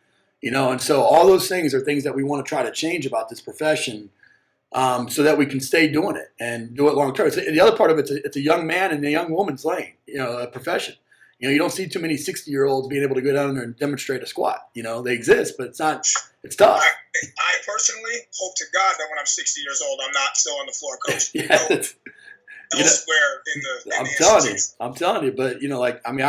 [SPEAKER 3] And so all those things are things that we want to try to change about this profession, so that we can stay doing it and do it long term. The other part of it's a young man and a young woman's lane, a profession. You don't see too many 60-year-olds being able to go down there and demonstrate a squat. They exist, but it's tough.
[SPEAKER 4] I personally hope to God that when I'm 60 years old, I'm not still on the floor coaching. Elsewhere in the
[SPEAKER 3] I'm telling you, but I'm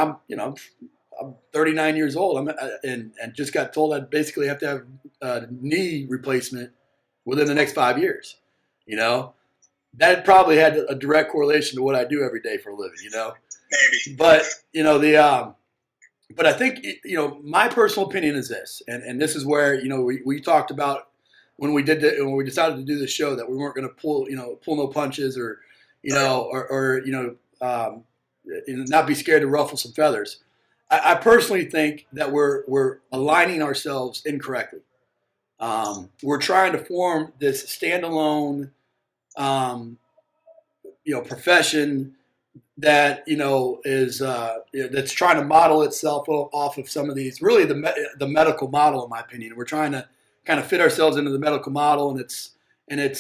[SPEAKER 3] 39 years old. And just got told I basically have to have a knee replacement within the next 5 years. That probably had a direct correlation to what I do every day for a living.
[SPEAKER 4] Maybe.
[SPEAKER 3] But but I think my personal opinion is this, and this is where we talked about when we decided to do this show that we weren't going to pull no punches or not be scared to ruffle some feathers. I personally think that we're aligning ourselves incorrectly. We're trying to form this standalone profession that is that's trying to model itself off of some of these, really the medical model, in my opinion. We're trying to kind of fit ourselves into the medical model, and it's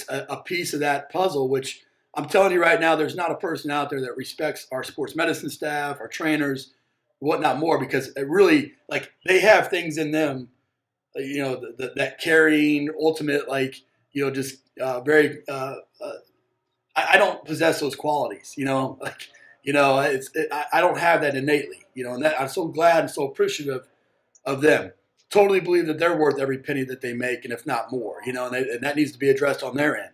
[SPEAKER 3] a piece of that puzzle, which I'm telling you right now, there's not a person out there that respects our sports medicine staff, our trainers, whatnot more, because it really, like, they have things in them, that carrying ultimate, just very. I don't possess those qualities, I don't have that innately, and that I'm so glad and so appreciative of them. Totally believe that they're worth every penny that they make, and if not more, and that needs to be addressed on their end,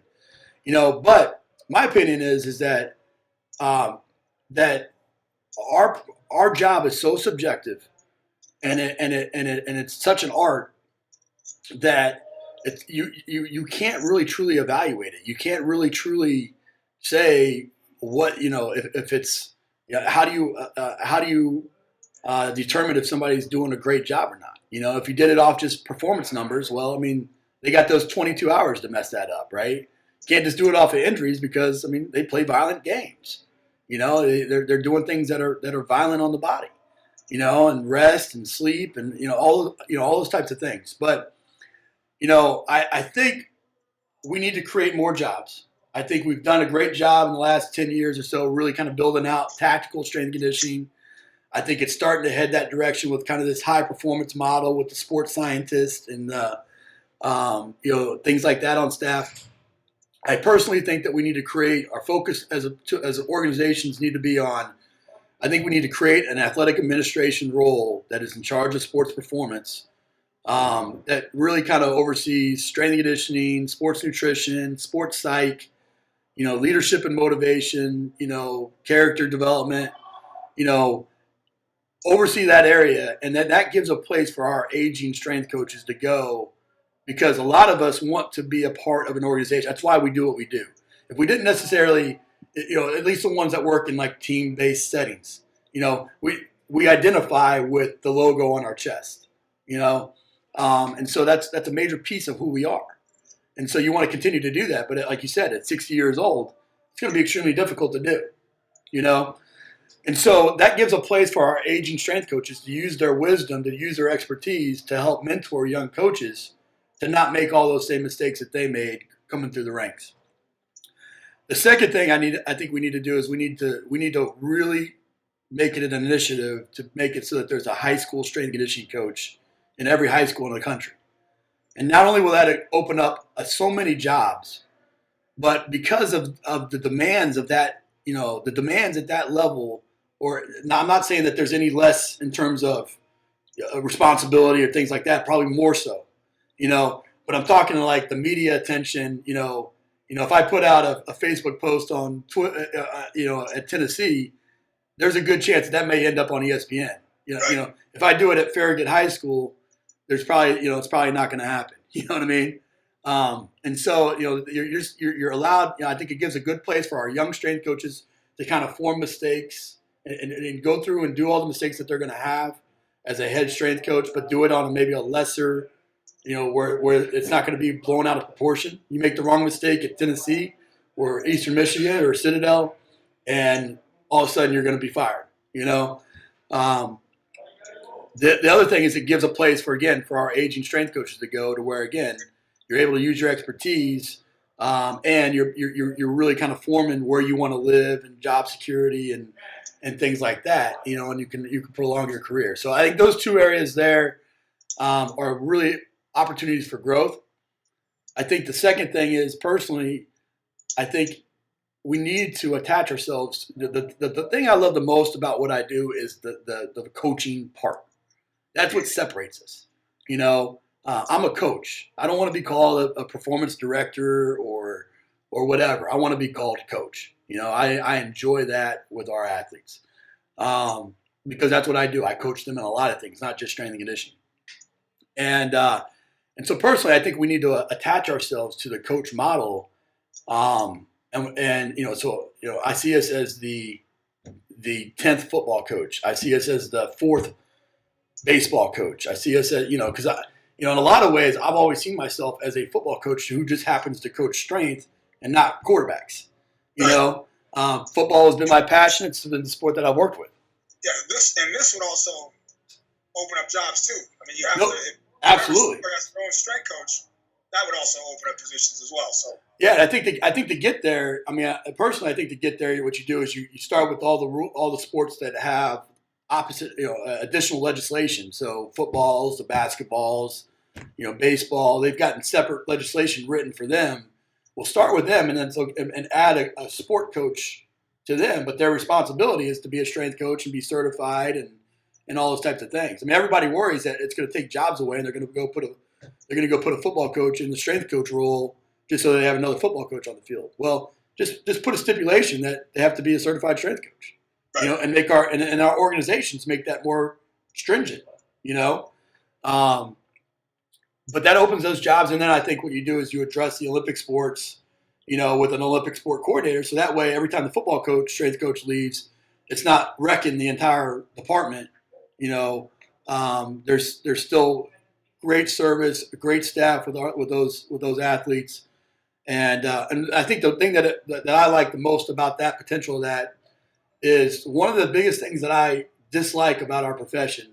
[SPEAKER 3] But my opinion is that that our job is so subjective, and it's such an art that you can't really truly evaluate it. You can't really truly say what if it's how do you determine if somebody's doing a great job or not? If you did it off just performance numbers, well, I mean, they got those 22 hours to mess that up, right? You can't just do it off of injuries, because I mean, they play violent games. They're doing things that are violent on the body, and rest and sleep and all those types of things. But I think we need to create more jobs. I think we've done a great job in the last 10 years or so, really kind of building out tactical strength and conditioning. I think it's starting to head that direction with kind of this high performance model with the sports scientists and things like that on staff. I personally think that we need to create our focus as organizations need to be on. I think we need to create an athletic administration role that is in charge of sports performance, that really kind of oversees strength and conditioning, sports nutrition, sports psych, leadership and motivation, character development, oversee that area. And that gives a place for our aging strength coaches to go, because a lot of us want to be a part of an organization. That's why we do what we do. If we didn't necessarily, at least the ones that work in like team-based settings, we identify with the logo on our chest, and so that's a major piece of who we are. And so you want to continue to do that. But like you said, at 60 years old, it's going to be extremely difficult to do, And so that gives a place for our aging strength coaches to use their wisdom, to use their expertise to help mentor young coaches to not make all those same mistakes that they made coming through the ranks. The second thing I think we need to do is we need to really make it an initiative to make it so that there's a high school strength and conditioning coach in every high school in the country. And not only will that open up so many jobs, but because of the demands of that, the demands at that level, or now I'm not saying that there's any less in terms of responsibility or things like that, probably more so, but I'm talking like the media attention, if I put out a Facebook post on Twitter, at Tennessee, there's a good chance that may end up on ESPN. If I do it at Farragut High School, there's probably, it's probably not going to happen. You know what I mean? And so, you're allowed. I think it gives a good place for our young strength coaches to kind of form mistakes and go through and do all the mistakes that they're going to have as a head strength coach, but do it on maybe a lesser, where it's not going to be blown out of proportion. You make the wrong mistake at Tennessee or Eastern Michigan or Citadel, and all of a sudden you're going to be fired. The other thing is it gives a place for our aging strength coaches to go to where, again, you're able to use your expertise, and you're really kind of forming where you want to live and job security and things like that, and you can prolong your career. So I think those two areas there are really opportunities for growth. I think the second thing is, personally, I think we need to attach ourselves. The thing I love the most about what I do is the coaching part. That's what separates us. I'm a coach. I don't want to be called a performance director or whatever. I want to be called coach. I enjoy that with our athletes, because that's what I do. I coach them in a lot of things, not just strength and conditioning. And so personally, I think we need to attach ourselves to the coach model. So I see us as the 10th football coach. I see us as the 4th baseball coach. I see us as, because in a lot of ways, I've always seen myself as a football coach who just happens to coach strength and not quarterbacks, Football has been my passion. It's been the sport that I've worked with.
[SPEAKER 4] Yeah, this would also open up jobs too. I mean, you have to
[SPEAKER 3] absolutely.
[SPEAKER 4] As your own strength coach, that would also open up positions as well. So
[SPEAKER 3] yeah, I think to get there. I mean, personally, I think to get there, what you do is you start with all the sports that have opposite, additional legislation. So footballs, the basketballs, baseball. They've gotten separate legislation written for them. We'll start with them, and then and add a sport coach to them. But their responsibility is to be a strength coach and be certified and all those types of things. I mean, everybody worries that it's going to take jobs away, and they're going to go put a football coach in the strength coach role just so they have another football coach on the field. Well, just put a stipulation that they have to be a certified strength coach,
[SPEAKER 4] right.
[SPEAKER 3] And make our organizations make that more stringent, But that opens those jobs, and then I think what you do is you address the Olympic sports, with an Olympic sport coordinator. So that way, every time the football coach, strength coach leaves, it's not wrecking the entire department. There's still great service, great staff with those athletes, and I think the thing that I like the most about that potential of that is one of the biggest things that I dislike about our profession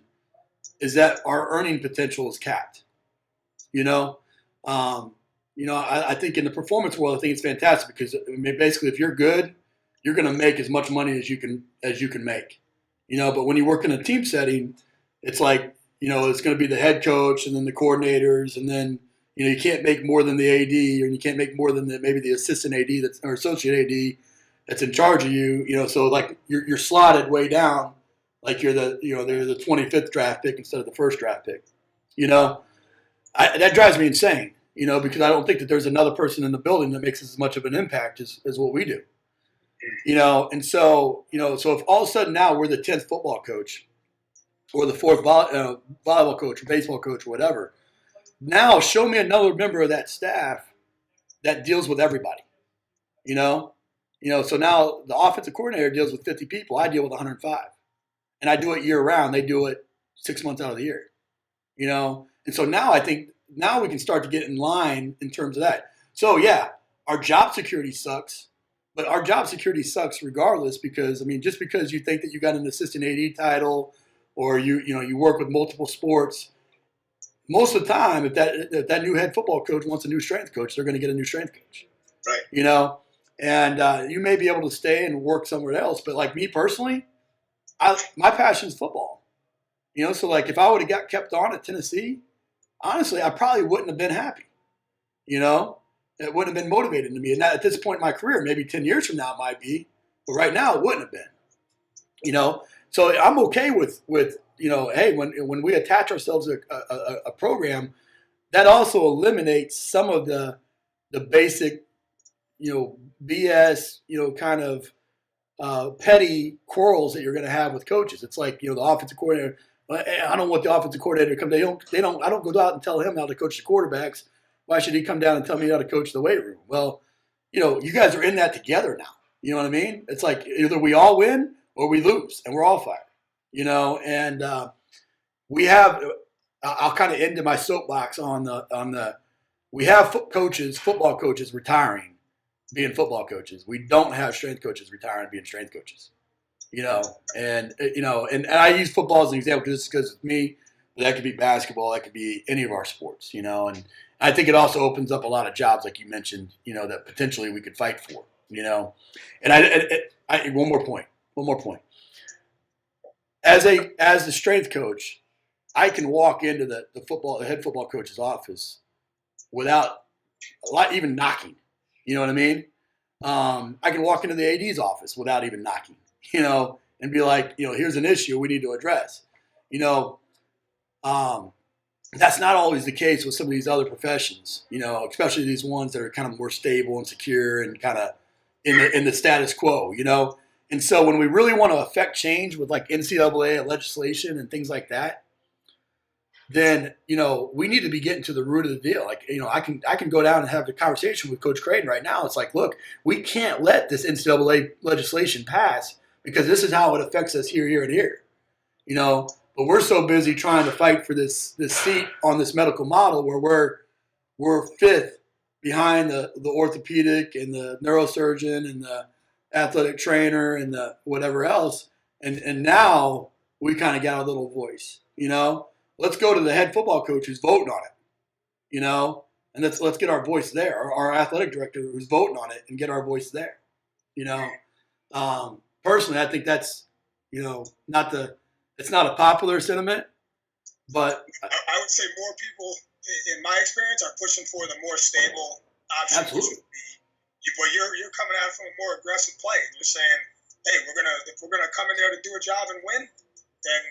[SPEAKER 3] is that our earning potential is capped. I think in the performance world, I think it's fantastic because basically, if you're good, you're going to make as much money as you can make. But when you work in a team setting, it's like it's going to be the head coach and then the coordinators, and then you can't make more than the AD, or you can't make more than maybe the assistant AD or associate AD that's in charge of you. So like you're slotted way down, like they're the 25th draft pick instead of the first draft pick. That drives me insane, because I don't think that there's another person in the building that makes as much of an impact as what we do. And so if all of a sudden now we're the 10th football coach or the 4th volleyball coach or baseball coach or whatever, now show me another member of that staff that deals with everybody, so now the offensive coordinator deals with 50 people. I deal with 105, and I do it year round. They do it 6 months out of the year, And so now I think we can start to get in line in terms of that. So yeah, our job security sucks, but our job security sucks regardless because, just because you think that you got an assistant AD title or you work with multiple sports, most of the time, if that new head football coach wants a new strength coach, they're going to get a new strength coach.
[SPEAKER 4] Right.
[SPEAKER 3] And you may be able to stay and work somewhere else, but like me personally, my passion is football. So like if I would have got kept on at Tennessee, honestly, I probably wouldn't have been happy. It wouldn't have been motivated to me. And at this point in my career, maybe 10 years from now it might be, but right now it wouldn't have been. So I'm okay with hey, when we attach ourselves to a program, that also eliminates some of the basic, BS, kind of petty quarrels that you're going to have with coaches. It's like, the offensive coordinator. I don't want the offensive coordinator to come. I don't go out and tell him how to coach the quarterbacks. Why should he come down and tell me how to coach the weight room? Well, you guys are in that together now. You know what I mean? It's like either we all win or we lose, and we're all fired. And we have. I'll kind of end in my soapbox on the. We have football coaches retiring, being football coaches. We don't have strength coaches retiring, being strength coaches. And I use football as an example because it's me, but that could be basketball, that could be any of our sports, and I think it also opens up a lot of jobs, like you mentioned, that potentially we could fight for, and I one more point. As the strength coach, I can walk into the head football coach's office without even knocking, you know what I mean? I can walk into the AD's office without even knocking. And be like, here's an issue we need to address. That's not always the case with some of these other professions, especially these ones that are kind of more stable and secure and kind of in the status quo, And so when we really want to affect change with like NCAA legislation and things like that, then, we need to be getting to the root of the deal. Like, I can go down and have the conversation with Coach Creighton right now. It's like, look, we can't let this NCAA legislation pass because this is how it affects us here, and here, But we're so busy trying to fight for this seat on this medical model where we're fifth behind the orthopedic and the neurosurgeon athletic trainer and the whatever else. And now we kind of got a little voice, you know. Let's go to the head football coach who's voting on it, you know, and let's get our voice there. Our athletic director who's voting on it and get our voice there, you know. Personally, I think that's, you know, it's not a popular sentiment, but
[SPEAKER 4] I would say more people, in my experience, are pushing for the more stable option.
[SPEAKER 3] Absolutely.
[SPEAKER 4] But you're coming at it from a more aggressive play. You're saying, hey, if we're gonna come in there to do a job and win, then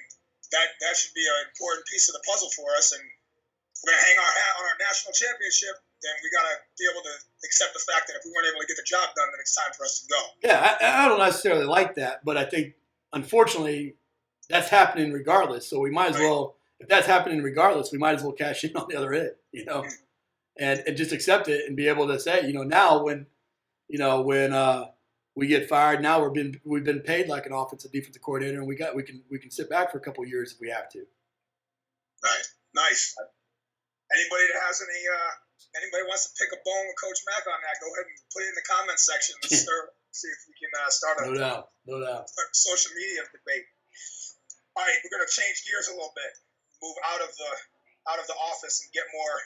[SPEAKER 4] that should be an important piece of the puzzle for us. And if we're gonna hang our hat on our national championship, then we gotta be able to accept the fact that if we weren't able to get the job done, then it's time for us to go.
[SPEAKER 3] Yeah, I don't necessarily like that, but I think unfortunately that's happening regardless. So we might as well, if that's happening regardless, we might as well cash in on the other end, you know, and just accept it and be able to say, you know, now when we get fired, now we've been paid like an offensive defensive coordinator, and we can sit back for a couple of years if we have to.
[SPEAKER 4] Right. Nice. Anybody that has anybody wants to pick a bone with Coach Mack on that, go ahead and put it in the comments section. Let's see if we can start
[SPEAKER 3] No doubt.
[SPEAKER 4] Social media debate. All right, we're gonna change gears a little bit, move out of the office and get more.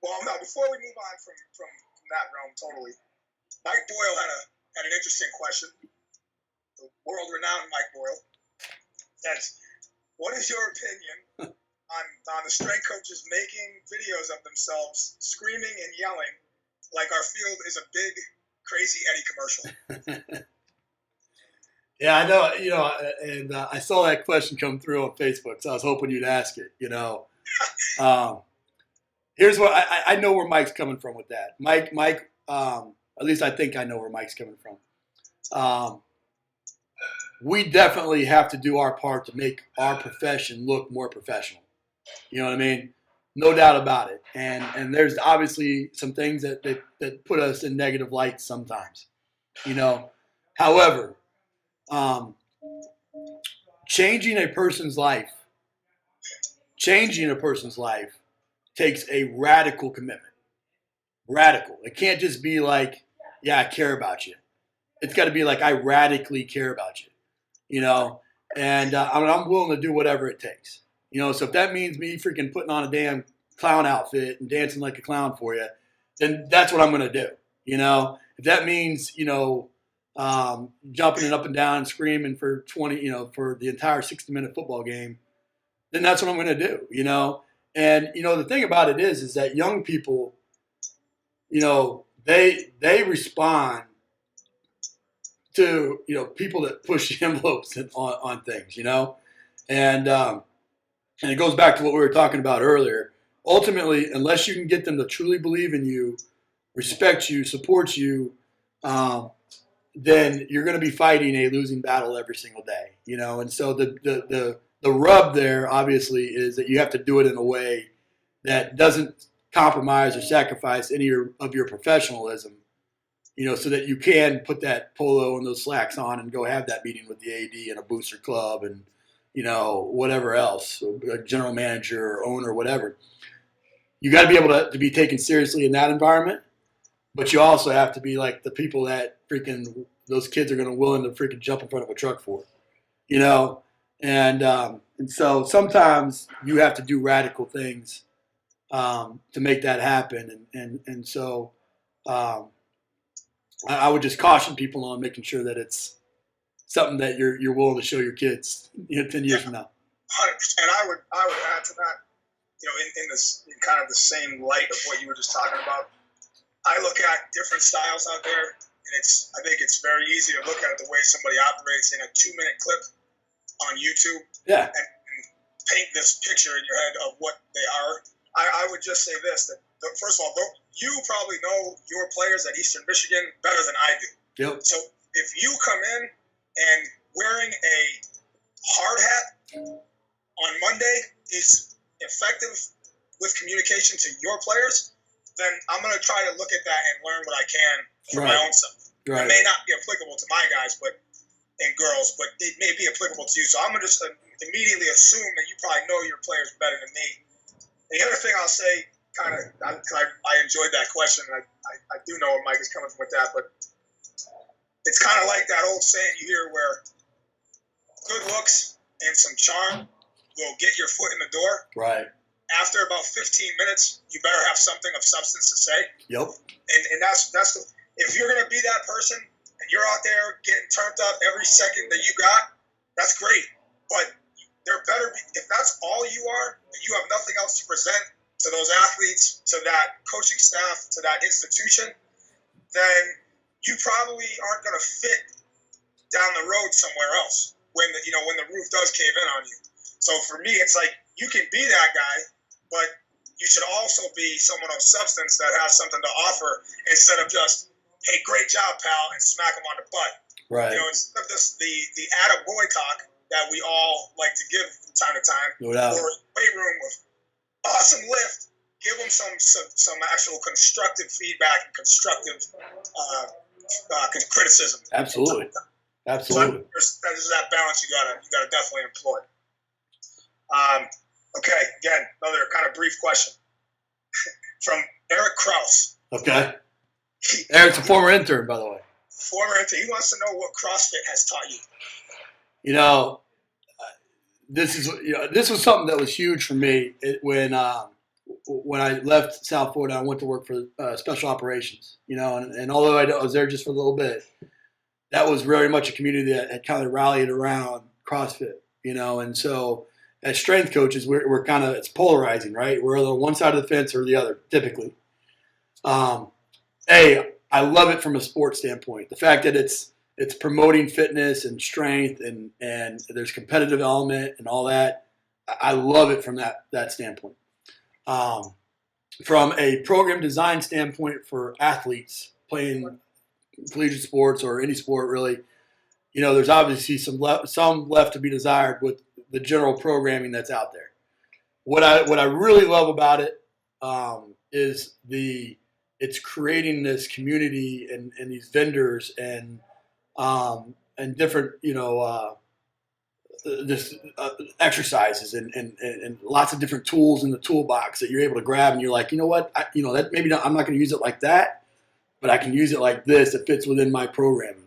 [SPEAKER 4] Well, no, before we move on from that realm totally, Mike Boyle had an interesting question. The world-renowned Mike Boyle. What is your opinion on the strength coaches making videos of themselves screaming and yelling like our field is a big, crazy Eddie commercial?
[SPEAKER 3] Yeah, I know, you know, and I saw that question come through on Facebook, so I was hoping you'd ask it, you know. Here's what I know where Mike's coming from with that. Mike, at least I think I know where Mike's coming from. We definitely have to do our part to make our profession look more professional. You know what I mean? No doubt about it. And there's obviously some things that put us in negative light sometimes, you know. However, changing a person's life takes a radical commitment. Radical. It can't just be like, yeah, I care about you. It's got to be like, I radically care about you, you know, and I'm willing to do whatever it takes, you know. So if that means me freaking putting on a damn clown outfit and dancing like a clown for you, then that's what I'm going to do, you know. If that means, you know, jumping it up and down and screaming for for the entire 60-minute football game, then that's what I'm going to do, you know. And, you know, the thing about it is that young people, you know, they respond to, you know, people that push the envelopes on things, you know. And it goes back to what we were talking about earlier. Ultimately, unless you can get them to truly believe in you, respect you, support you, then you're going to be fighting a losing battle every single day, you know. And so the rub there, obviously, is that you have to do it in a way that doesn't compromise or sacrifice any of your professionalism, you know, so that you can put that polo and those slacks on and go have that meeting with the AD and a booster club and, you know, whatever else, a general manager or owner, whatever. You got to be able to be taken seriously in that environment, but you also have to be like the people that freaking those kids are going to willing to freaking jump in front of a truck for, you know. And so sometimes you have to do radical things to make that happen. And so I would just caution people on making sure that it's something that you're willing to show your kids, you know, 10 years from now.
[SPEAKER 4] 100%. And I would add to that, you know, in kind of the same light of what you were just talking about. I look at different styles out there, and I think it's very easy to look at the way somebody operates in a 2-minute clip on YouTube.
[SPEAKER 3] Yeah.
[SPEAKER 4] And paint this picture in your head of what they are. I would just say this, that first of all, you probably know your players at Eastern Michigan better than I do.
[SPEAKER 3] Yep.
[SPEAKER 4] So if you come in and wearing a hard hat on Monday is effective with communication to your players, then I'm going to try to look at that and learn what I can for my own self.
[SPEAKER 3] Right.
[SPEAKER 4] It may not be applicable to my guys and girls, but it may be applicable to you. So I'm going to just immediately assume that you probably know your players better than me. And the other thing I'll say, I enjoyed that question, and I do know where Mike is coming from with that, but it's kind of like that old saying you hear where good looks and some charm will get your foot in the door.
[SPEAKER 3] Right.
[SPEAKER 4] After about 15 minutes, you better have something of substance to say.
[SPEAKER 3] Yep.
[SPEAKER 4] And that's the, if you're going to be that person and you're out there getting turned up every second that you got, that's great. But there better be, if that's all you are and you have nothing else to present to those athletes, to that coaching staff, to that institution, then you probably aren't going to fit down the road somewhere else when the roof does cave in on you. So for me, it's like you can be that guy, but you should also be someone of substance that has something to offer instead of just, hey, great job, pal, and smack them on the butt.
[SPEAKER 3] Right.
[SPEAKER 4] Instead of this, the attaboy talk that we all like to give from time to time,
[SPEAKER 3] no doubt,
[SPEAKER 4] or weight room with awesome lift, give them some actual constructive feedback and constructive criticism.
[SPEAKER 3] Absolutely. Absolutely.
[SPEAKER 4] So there's that balance you gotta definitely employ. Okay, again, another kind of brief question from Eric Kraus.
[SPEAKER 3] Okay. Eric's a former intern, by the way.
[SPEAKER 4] Former intern. He wants to know what CrossFit has taught you.
[SPEAKER 3] This was something that was huge for me when I left South Florida. I went to work for special operations. And although I was there just for a little bit, that was very much a community that had kind of rallied around CrossFit. And so as strength coaches, we're kind of, it's polarizing, right? We're on one side of the fence or the other, typically. I love it from a sports standpoint. The fact that it's promoting fitness and strength and there's competitive element and all that. I love it from that standpoint. From a program design standpoint for athletes playing collegiate sports or any sport really, there's obviously some left to be desired with the general programming that's out there. What I really love about it is it's creating this community and these vendors and different exercises and lots of different tools in the toolbox that you're able to grab, and you're like, you know what, that maybe not, I'm not going to use it like that, but I can use it like this. It fits within my programming,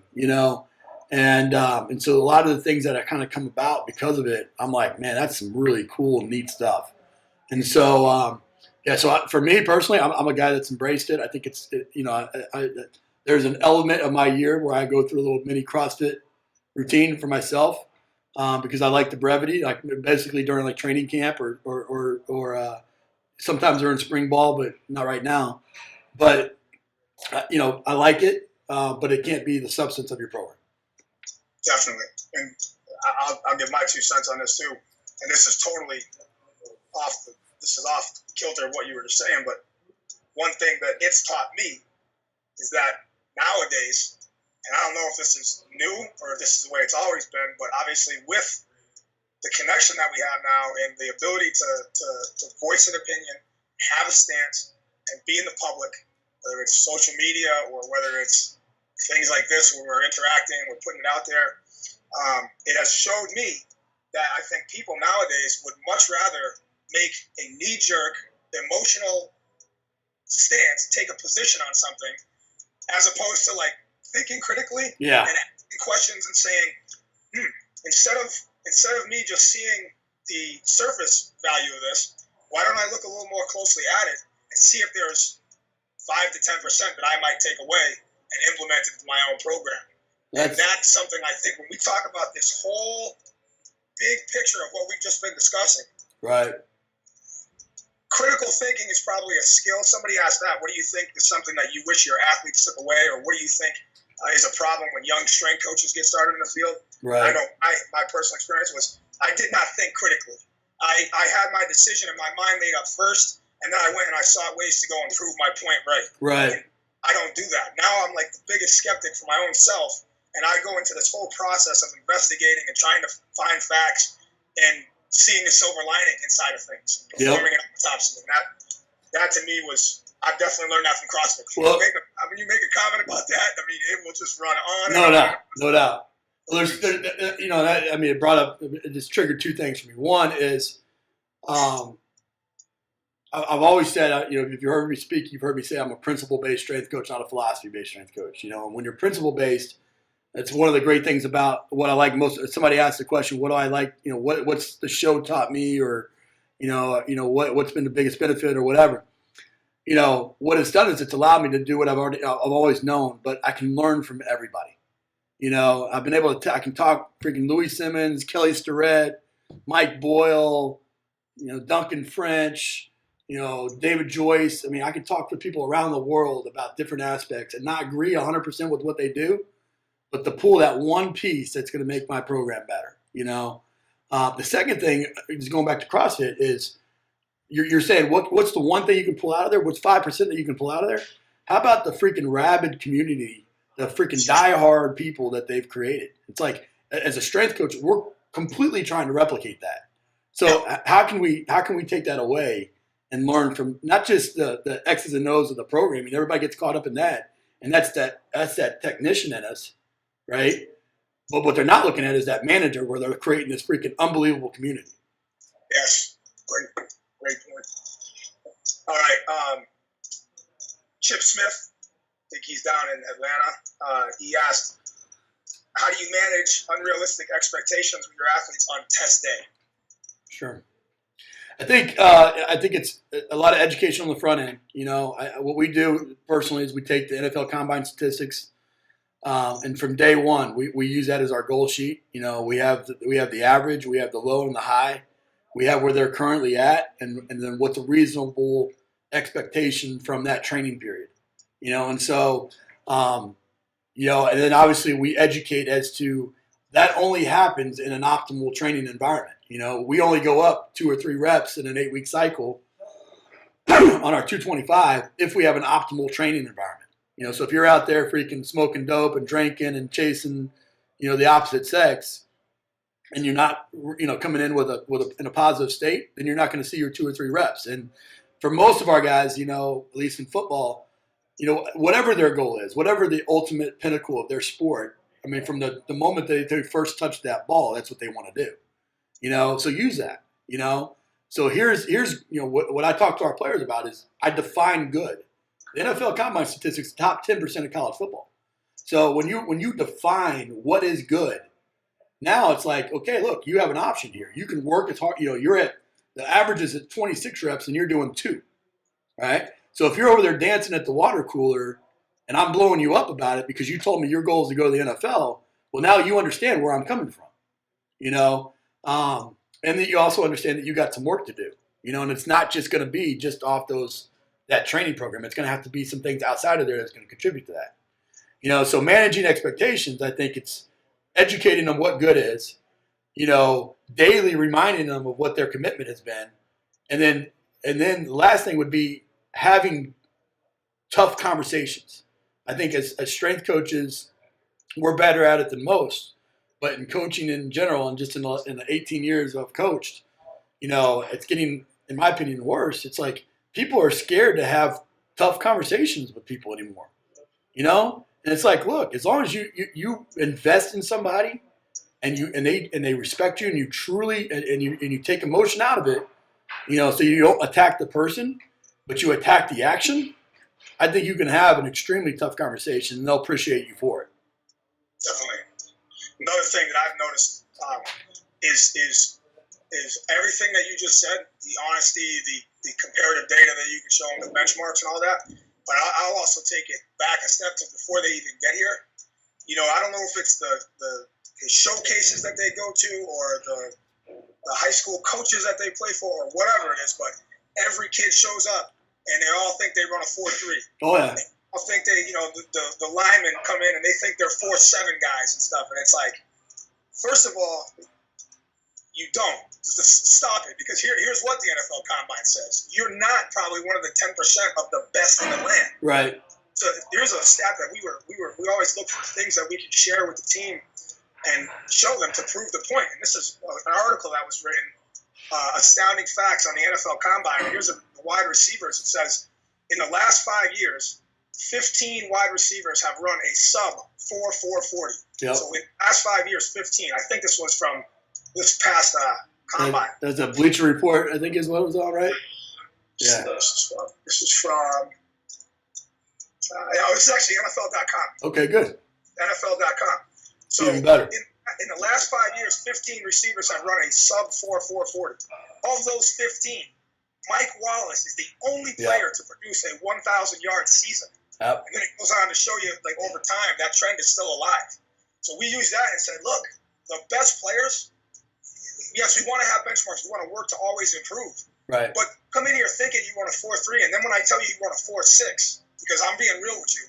[SPEAKER 3] and so a lot of the things that I kind of come about because of it, I'm like, man, that's some really cool, neat stuff. And so, so for me personally, I'm a guy that's embraced it. I think it's, there's an element of my year where I go through a little mini CrossFit routine for myself because I like the brevity, like basically during like training camp or sometimes during spring ball, but not right now. But, I like it, but it can't be the substance of your program.
[SPEAKER 4] Definitely. And I'll give my 2 cents on this too. And this is totally off kilter of what you were just saying, but one thing that it's taught me is that nowadays, and I don't know if this is new or if this is the way it's always been, but obviously with the connection that we have now and the ability to voice an opinion, have a stance, and be in the public, whether it's social media or whether it's things like this where we're interacting, we're putting it out there, it has showed me that I think people nowadays would much rather make a knee-jerk, emotional stance, take a position on something, as opposed to like thinking critically and asking questions and saying, instead of me just seeing the surface value of this, why don't I look a little more closely at it and see if there's 5 to 10% that I might take away and implement it into my own program. And that's something I think when we talk about this whole big picture of what we've just been discussing.
[SPEAKER 3] Right.
[SPEAKER 4] Critical thinking is probably a skill. Somebody asked that. What do you think is something that you wish your athletes took away, or what do you think is a problem when young strength coaches get started in the field?
[SPEAKER 3] Right.
[SPEAKER 4] I know my personal experience was I did not think critically. I had my decision in my mind made up first, and then I went and I sought ways to go and prove my point right.
[SPEAKER 3] Right.
[SPEAKER 4] And I don't do that. Now I'm like the biggest skeptic for my own self, and I go into this whole process of investigating and trying to find facts and seeing the silver lining inside of things, performing it on top of something. That to me was, I've definitely learned that from CrossFit. When you make a comment about that, I mean, it will just run on.
[SPEAKER 3] No doubt. Well, it brought up, it just triggered 2 things for me. One is, I've always said, if you heard me speak, you've heard me say I'm a principle-based strength coach, not a philosophy-based strength coach. And when you're principle-based, It's one of the great things about what I like most. Somebody asked the question, what do I like? What's the show taught me, or, what's been the biggest benefit or whatever. What it's done is it's allowed me to do what I've always known, but I can learn from everybody. I've been able to, I can talk freaking Louis Simmons, Kelly Starrett, Mike Boyle, Duncan French, David Joyce. I mean, I can talk to people around the world about different aspects and not agree 100% with what they do, but to pull that one piece that's going to make my program better. The second thing is going back to CrossFit is you're saying what's the one thing you can pull out of there? What's 5% that you can pull out of there? How about the freaking rabid community, the freaking diehard people that they've created? It's like, as a strength coach, we're completely trying to replicate that. So how can we take that away and learn from not just the X's and O's of the programming? Everybody gets caught up in that, and that's that technician in us, right? But what they're not looking at is that manager, where they're creating this freaking unbelievable community.
[SPEAKER 4] Yes, great point. All right, Chip Smith, I think he's down in Atlanta. He asked, how do you manage unrealistic expectations with your athletes on test day?
[SPEAKER 3] Sure. I think it's a lot of education on the front end. What we do personally is we take the NFL Combine statistics, and from day one, we use that as our goal sheet. We have the average, we have the low and the high, we have where they're currently at, and then what's a reasonable expectation from that training period. And so, and then obviously we educate as to that only happens in an optimal training environment. We only go up 2 or 3 reps in an 8-week cycle on our 225 if we have an optimal training environment. So if you're out there freaking smoking dope and drinking and chasing, the opposite sex, and you're not, coming in in a positive state, then you're not going to see your 2 or 3 reps. And for most of our guys, at least in football, whatever their goal is, whatever the ultimate pinnacle of their sport, I mean, from the moment they first touch that ball, that's what they want to do. So use that. So here's what I talk to our players about is I define good. The NFL Combine statistics, top 10% of college football. So when you define what is good, now it's like, okay, look, you have an option here. You can work as hard. You're at the average is at 26 reps and you're doing 2, right? So if you're over there dancing at the water cooler and I'm blowing you up about it because you told me your goal is to go to the NFL, well, now you understand where I'm coming from, and that you also understand that you got some work to do, and it's not just going to be just off that training program. It's going to have to be some things outside of there that's going to contribute to that. So managing expectations, I think it's educating them what good is, daily reminding them of what their commitment has been. And then the last thing would be having tough conversations. I think as strength coaches, we're better at it than most, but in coaching in general, and just in the 18 years I've coached, it's getting, in my opinion, worse. It's like people are scared to have tough conversations with people anymore, and it's like, look, as long as you invest in somebody and they respect you and you truly and you take emotion out of it, so you don't attack the person, but you attack the action, I think you can have an extremely tough conversation and they'll appreciate you for it.
[SPEAKER 4] Definitely. Another thing that I've noticed is everything that you just said, the honesty, the comparative data that you can show them, the benchmarks and all that. But I'll also take it back a step to before they even get here. I don't know if it's the showcases that they go to or the high school coaches that they play for or whatever it is, but every kid shows up and they all think they run a 4.3.
[SPEAKER 3] Oh, yeah.
[SPEAKER 4] They all think they, the linemen come in and they think they're 4.7 guys and stuff. And it's like, first of all, you don't. Just stop it, because here's what the NFL Combine says. You're not probably one of the 10% of the best in the land.
[SPEAKER 3] Right. So
[SPEAKER 4] here's a stat that we always look for things that we can share with the team and show them to prove the point. And this is an article that was written, Astounding Facts on the NFL Combine. Here's the wide receivers. It says, in the last 5 years, 15 wide receivers have run a sub 4.40.
[SPEAKER 3] Yep. So
[SPEAKER 4] in the last 5 years, 15. I think this was from this past Combine.
[SPEAKER 3] That's a Bleacher Report, I think is what it was all right. Yeah.
[SPEAKER 4] This is from it's actually NFL.com.
[SPEAKER 3] Okay, good.
[SPEAKER 4] NFL.com. So
[SPEAKER 3] even better.
[SPEAKER 4] In the last 5 years, 15 receivers have run a sub 4.40. Of those 15, Mike Wallace is the only player to produce a 1,000-yard season.
[SPEAKER 3] Yep.
[SPEAKER 4] And then it goes on to show you, like, over time, that trend is still alive. So we used that and said, look, the best players, yes, we want to have benchmarks. We want to work to always improve.
[SPEAKER 3] Right.
[SPEAKER 4] But come in here thinking you want a 4.3, and then when I tell you you want a 4.6, because I'm being real with you,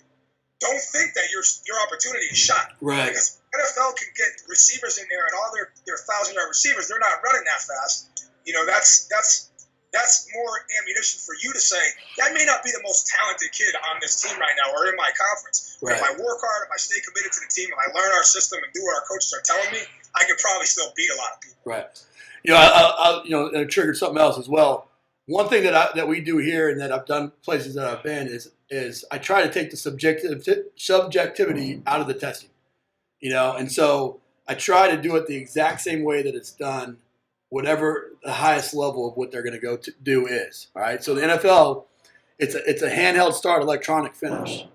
[SPEAKER 4] don't think that your opportunity is shot.
[SPEAKER 3] Right.
[SPEAKER 4] Because NFL can get receivers in there, and all their 1,000-yard receivers, they're not running that fast. You know, that's more ammunition for you to say, that may not be the most talented kid on this team right now or in my conference. But if I work hard, if I stay committed to the team, and I learn our system and do what our coaches are telling me, I can probably still beat a lot of people. Right.
[SPEAKER 3] You know, it triggered something else as well. One thing that we do here and that I've done places that I've been is I try to take the subjectivity out of the testing. You know, and so I try to do it the exact same way that it's done, whatever the highest level of what they're going to go to do is. All right. So the NFL, it's a handheld start, electronic finish.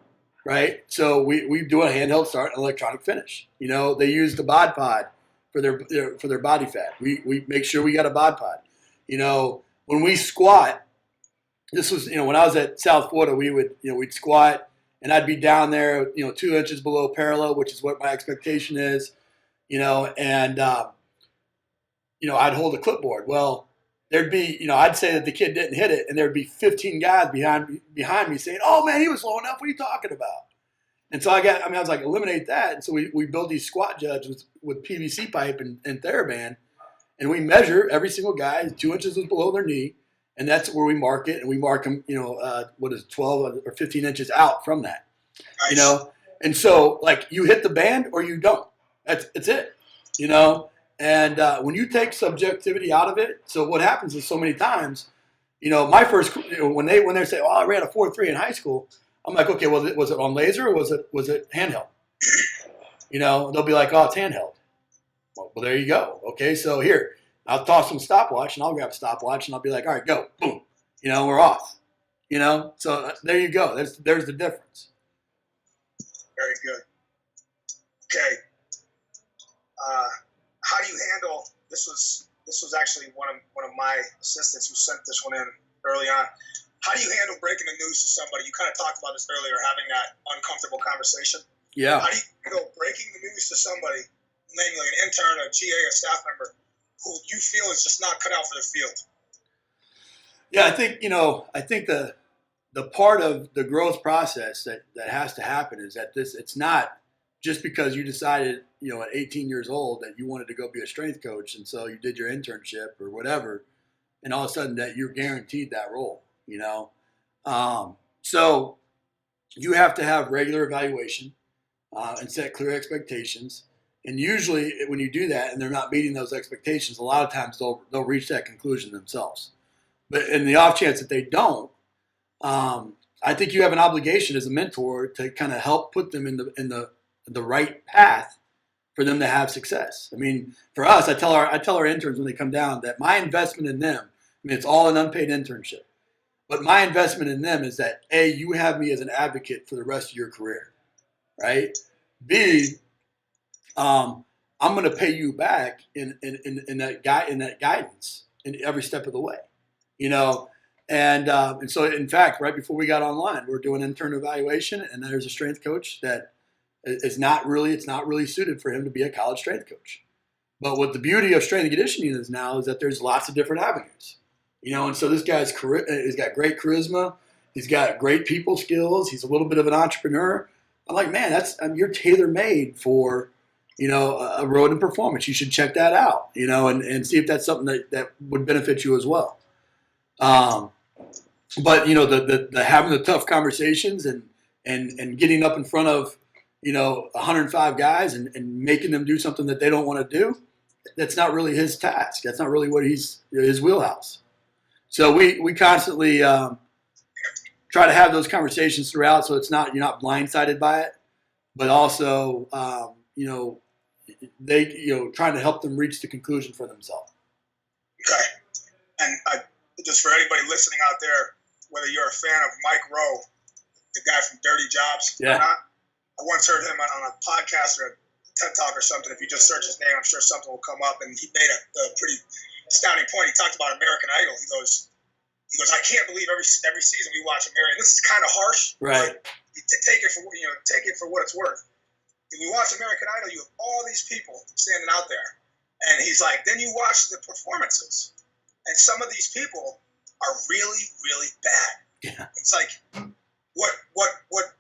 [SPEAKER 3] Right. So we do a handheld start, electronic finish. You know, they use the bod pod for their body fat. We make sure we got a bod pod. You know, when we squat, this was, you know, when I was at South Florida, we'd squat. And I'd be down there, you know, 2 inches below parallel, which is what my expectation is, you know, and, you know, I'd hold a clipboard. Well, there'd be, you know, I'd say that the kid didn't hit it, and there'd be 15 guys behind me saying, oh, man, he was low enough. What are you talking about? And so I was like, eliminate that. And so we built these squat judges with PVC pipe and TheraBand, and we measure every single guy 2 inches below their knee. And that's where we mark it, and we mark them, you know, 12 or 15 inches out from that, you know. And so, like, you hit the band or you don't. It's it, you know. And when you take subjectivity out of it, so what happens is so many times, you know, my first, you know, when they say, oh, I ran a 4.3 in high school, I'm like, okay, well, was it on laser or was it handheld? You know, they'll be like, oh, it's handheld. Well, there you go. Okay, so here. I'll toss them a stopwatch, and I'll grab a stopwatch, and I'll be like, all right, go. Boom. You know, we're off. You know? So there you go. There's the difference.
[SPEAKER 4] Very good. Okay. How do you handle – this was actually one of my assistants who sent this one in early on. How do you handle breaking the news to somebody? You kind of talked about this earlier, having that uncomfortable conversation.
[SPEAKER 3] Yeah.
[SPEAKER 4] How do you handle breaking the news to somebody, namely an intern, a GA, a staff member, who you feel is just not cut out for the field?
[SPEAKER 3] Yeah, I think the part of the growth process that has to happen is that it's not just because you decided, you know, at 18 years old that you wanted to go be a strength coach, and so you did your internship or whatever, and all of a sudden that you're guaranteed that role, you know. So you have to have regular evaluation and set clear expectations. And usually when you do that and they're not meeting those expectations, a lot of times they'll reach that conclusion themselves. But in the off chance that they don't, I think you have an obligation as a mentor to kind of help put them in the right path for them to have success. I mean, for us, I tell our interns when they come down that my investment in them, I mean, it's all an unpaid internship, but my investment in them is that A, you have me as an advocate for the rest of your career, right? B, I'm going to pay you back in that guidance in every step of the way, you know. And so, in fact, right before we got online, we're doing intern evaluation, and there's a strength coach that it's not really suited for him to be a college strength coach. But what the beauty of strength and conditioning is now is that there's lots of different avenues, you know. And so this guy's he's got great charisma, he's got great people skills, he's a little bit of an entrepreneur. I'm like, man, you're tailor made for, you know, a road and performance. You should check that out, you know, and see if that's something that would benefit you as well. But, you know, the having the tough conversations and getting up in front of, you know, 105 guys and making them do something that they don't want to do, that's not really his task. That's not really what his wheelhouse. So we constantly try to have those conversations throughout, so you're not blindsided by it, but also, you know, trying to help them reach the conclusion for themselves.
[SPEAKER 4] Okay. And just for anybody listening out there, whether you're a fan of Mike Rowe, the guy from Dirty Jobs, or not, I once heard him on a podcast or a TED Talk or something. If you just search his name, I'm sure something will come up. And he made a pretty astounding point. He talked about American Idol. He goes, I can't believe every season we watch American. This is kind of harsh,
[SPEAKER 2] Right.
[SPEAKER 4] but take it for what it's worth. If we watch American Idol, you have all these people standing out there, and he's like, then you watch the performances, and some of these people are really, really bad.
[SPEAKER 2] Yeah.
[SPEAKER 4] It's like, what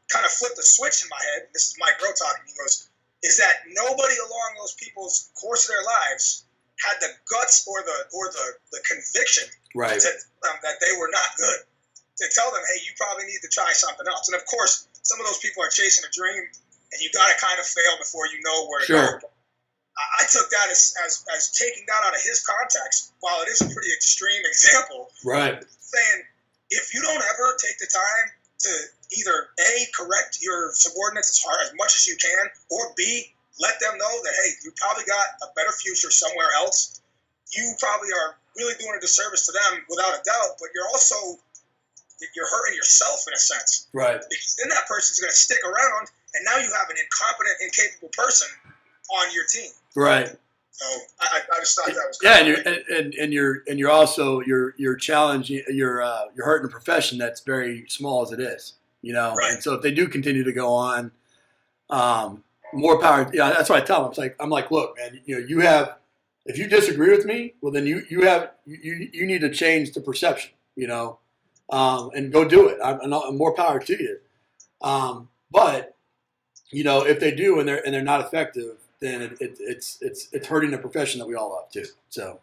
[SPEAKER 4] kind of flipped the switch in my head, and this is Mike Rowe talking, he goes, is that nobody along those people's course of their lives had the guts or the conviction
[SPEAKER 2] Right.
[SPEAKER 4] to tell them that they were not good, to tell them, hey, you probably need to try something else. And of course, some of those people are chasing a dream, and you got to kind of fail before you know where to
[SPEAKER 2] Sure.
[SPEAKER 4] go. I took that as taking that out of his context, while it is a pretty extreme example,
[SPEAKER 2] Right.
[SPEAKER 4] saying if you don't ever take the time to either A, correct your subordinates as much as you can, or B, let them know that, hey, you probably got a better future somewhere else. You probably are really doing a disservice to them without a doubt, but you're hurting yourself in a sense.
[SPEAKER 2] Right.
[SPEAKER 4] Because then that person's going to stick around, and now you have an incompetent, incapable person on your team.
[SPEAKER 2] Right.
[SPEAKER 4] So I just thought that was
[SPEAKER 2] You're also you're challenging you're hurting a profession that's very small as it is,
[SPEAKER 4] Right.
[SPEAKER 2] And so if they do continue to go on, more power. Yeah, that's what I tell them. I'm like, look, man, you have, if you disagree with me, well then you need to change the perception, and go do it. I'm more power to you. But if they do and they're not effective, then it's hurting the profession that we all love too. So.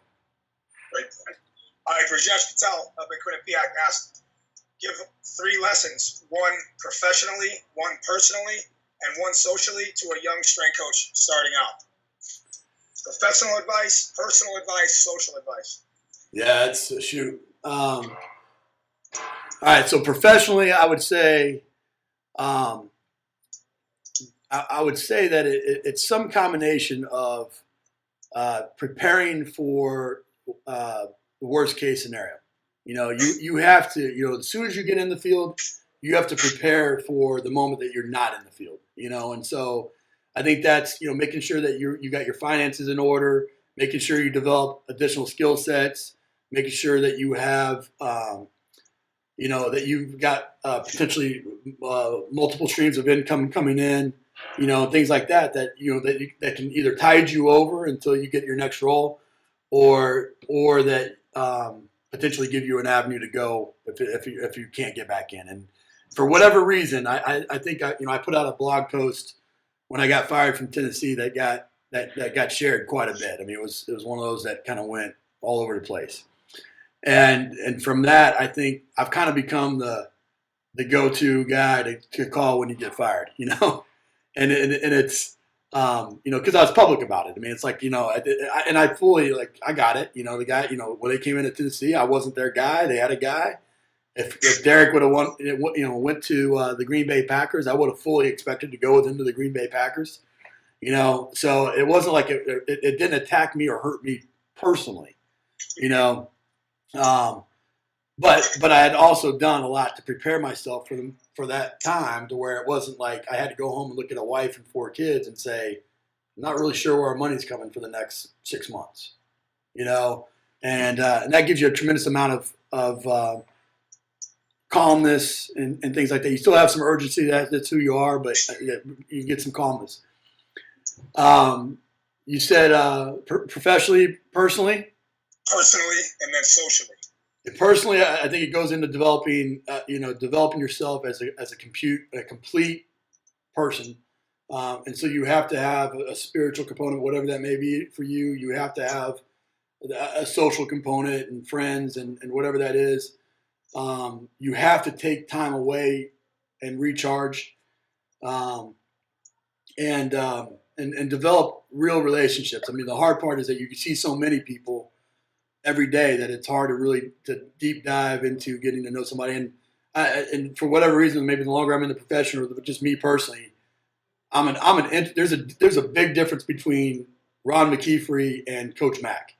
[SPEAKER 4] Great point. All right, Rajesh Patel up in Quinnipiac asked, give 3 lessons, one professionally, one personally, and one socially to a young strength coach starting out. Professional advice, personal advice, social advice.
[SPEAKER 2] Yeah, it's a shoot. All right, so professionally, I would say, I would say that it's some combination of preparing for the worst case scenario. You have to, as soon as you get in the field, you have to prepare for the moment that you're not in the field. And so I think that's making sure that you got your finances in order, making sure you develop additional skill sets, making sure that you have that you've got potentially multiple streams of income coming in. Things like that that can either tide you over until you get your next role, or that potentially give you an avenue to go if you can't get back in. And for whatever reason, I think I put out a blog post when I got fired from Tennessee that got shared quite a bit. I mean, it was one of those that kind of went all over the place. And from that, I think I've kind of become the go-to guy to call when you get fired, And it's, because I was public about it. I mean, it's like, I fully, I got it. The guy, when they came into Tennessee, I wasn't their guy. They had a guy. If Derek would have went to the Green Bay Packers, I would have fully expected to go with him to the Green Bay Packers. So it wasn't like it didn't attack me or hurt me personally, But I had also done a lot to prepare myself for that time, to where it wasn't like I had to go home and look at a wife and 4 kids and say, I'm not really sure where our money's coming for the next 6 months, and that gives you a tremendous amount of calmness and things like that. You still have some urgency, that's who you are, but you get some calmness. You said professionally, personally?
[SPEAKER 4] Personally, and then socially.
[SPEAKER 2] Personally, I think it goes into developing yourself as a complete person, and so you have to have a spiritual component, whatever that may be for you. You have to have a social component and friends and whatever that is. You have to take time away and recharge, and develop real relationships. I mean, the hard part is that you see so many people every day that it's hard to deep dive into getting to know somebody. And for whatever reason, maybe the longer I'm in the profession, or just me personally, there's a big difference between Ron McKeefery and Coach Mac.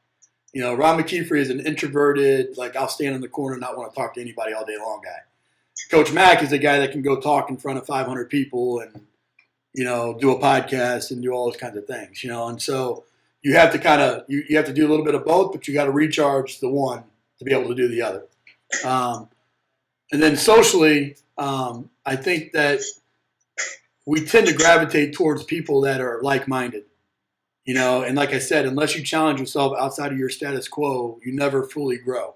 [SPEAKER 2] Ron McKeefery is an introverted, I'll stand in the corner and not want to talk to anybody all day long guy. Coach Mac is a guy that can go talk in front of 500 people and do a podcast and do all those kinds of things, and so you have to kind of you have to do a little bit of both, but you got to recharge the one to be able to do the other. And then socially, I think that we tend to gravitate towards people that are like-minded, and like I said, unless you challenge yourself outside of your status quo, you never fully grow,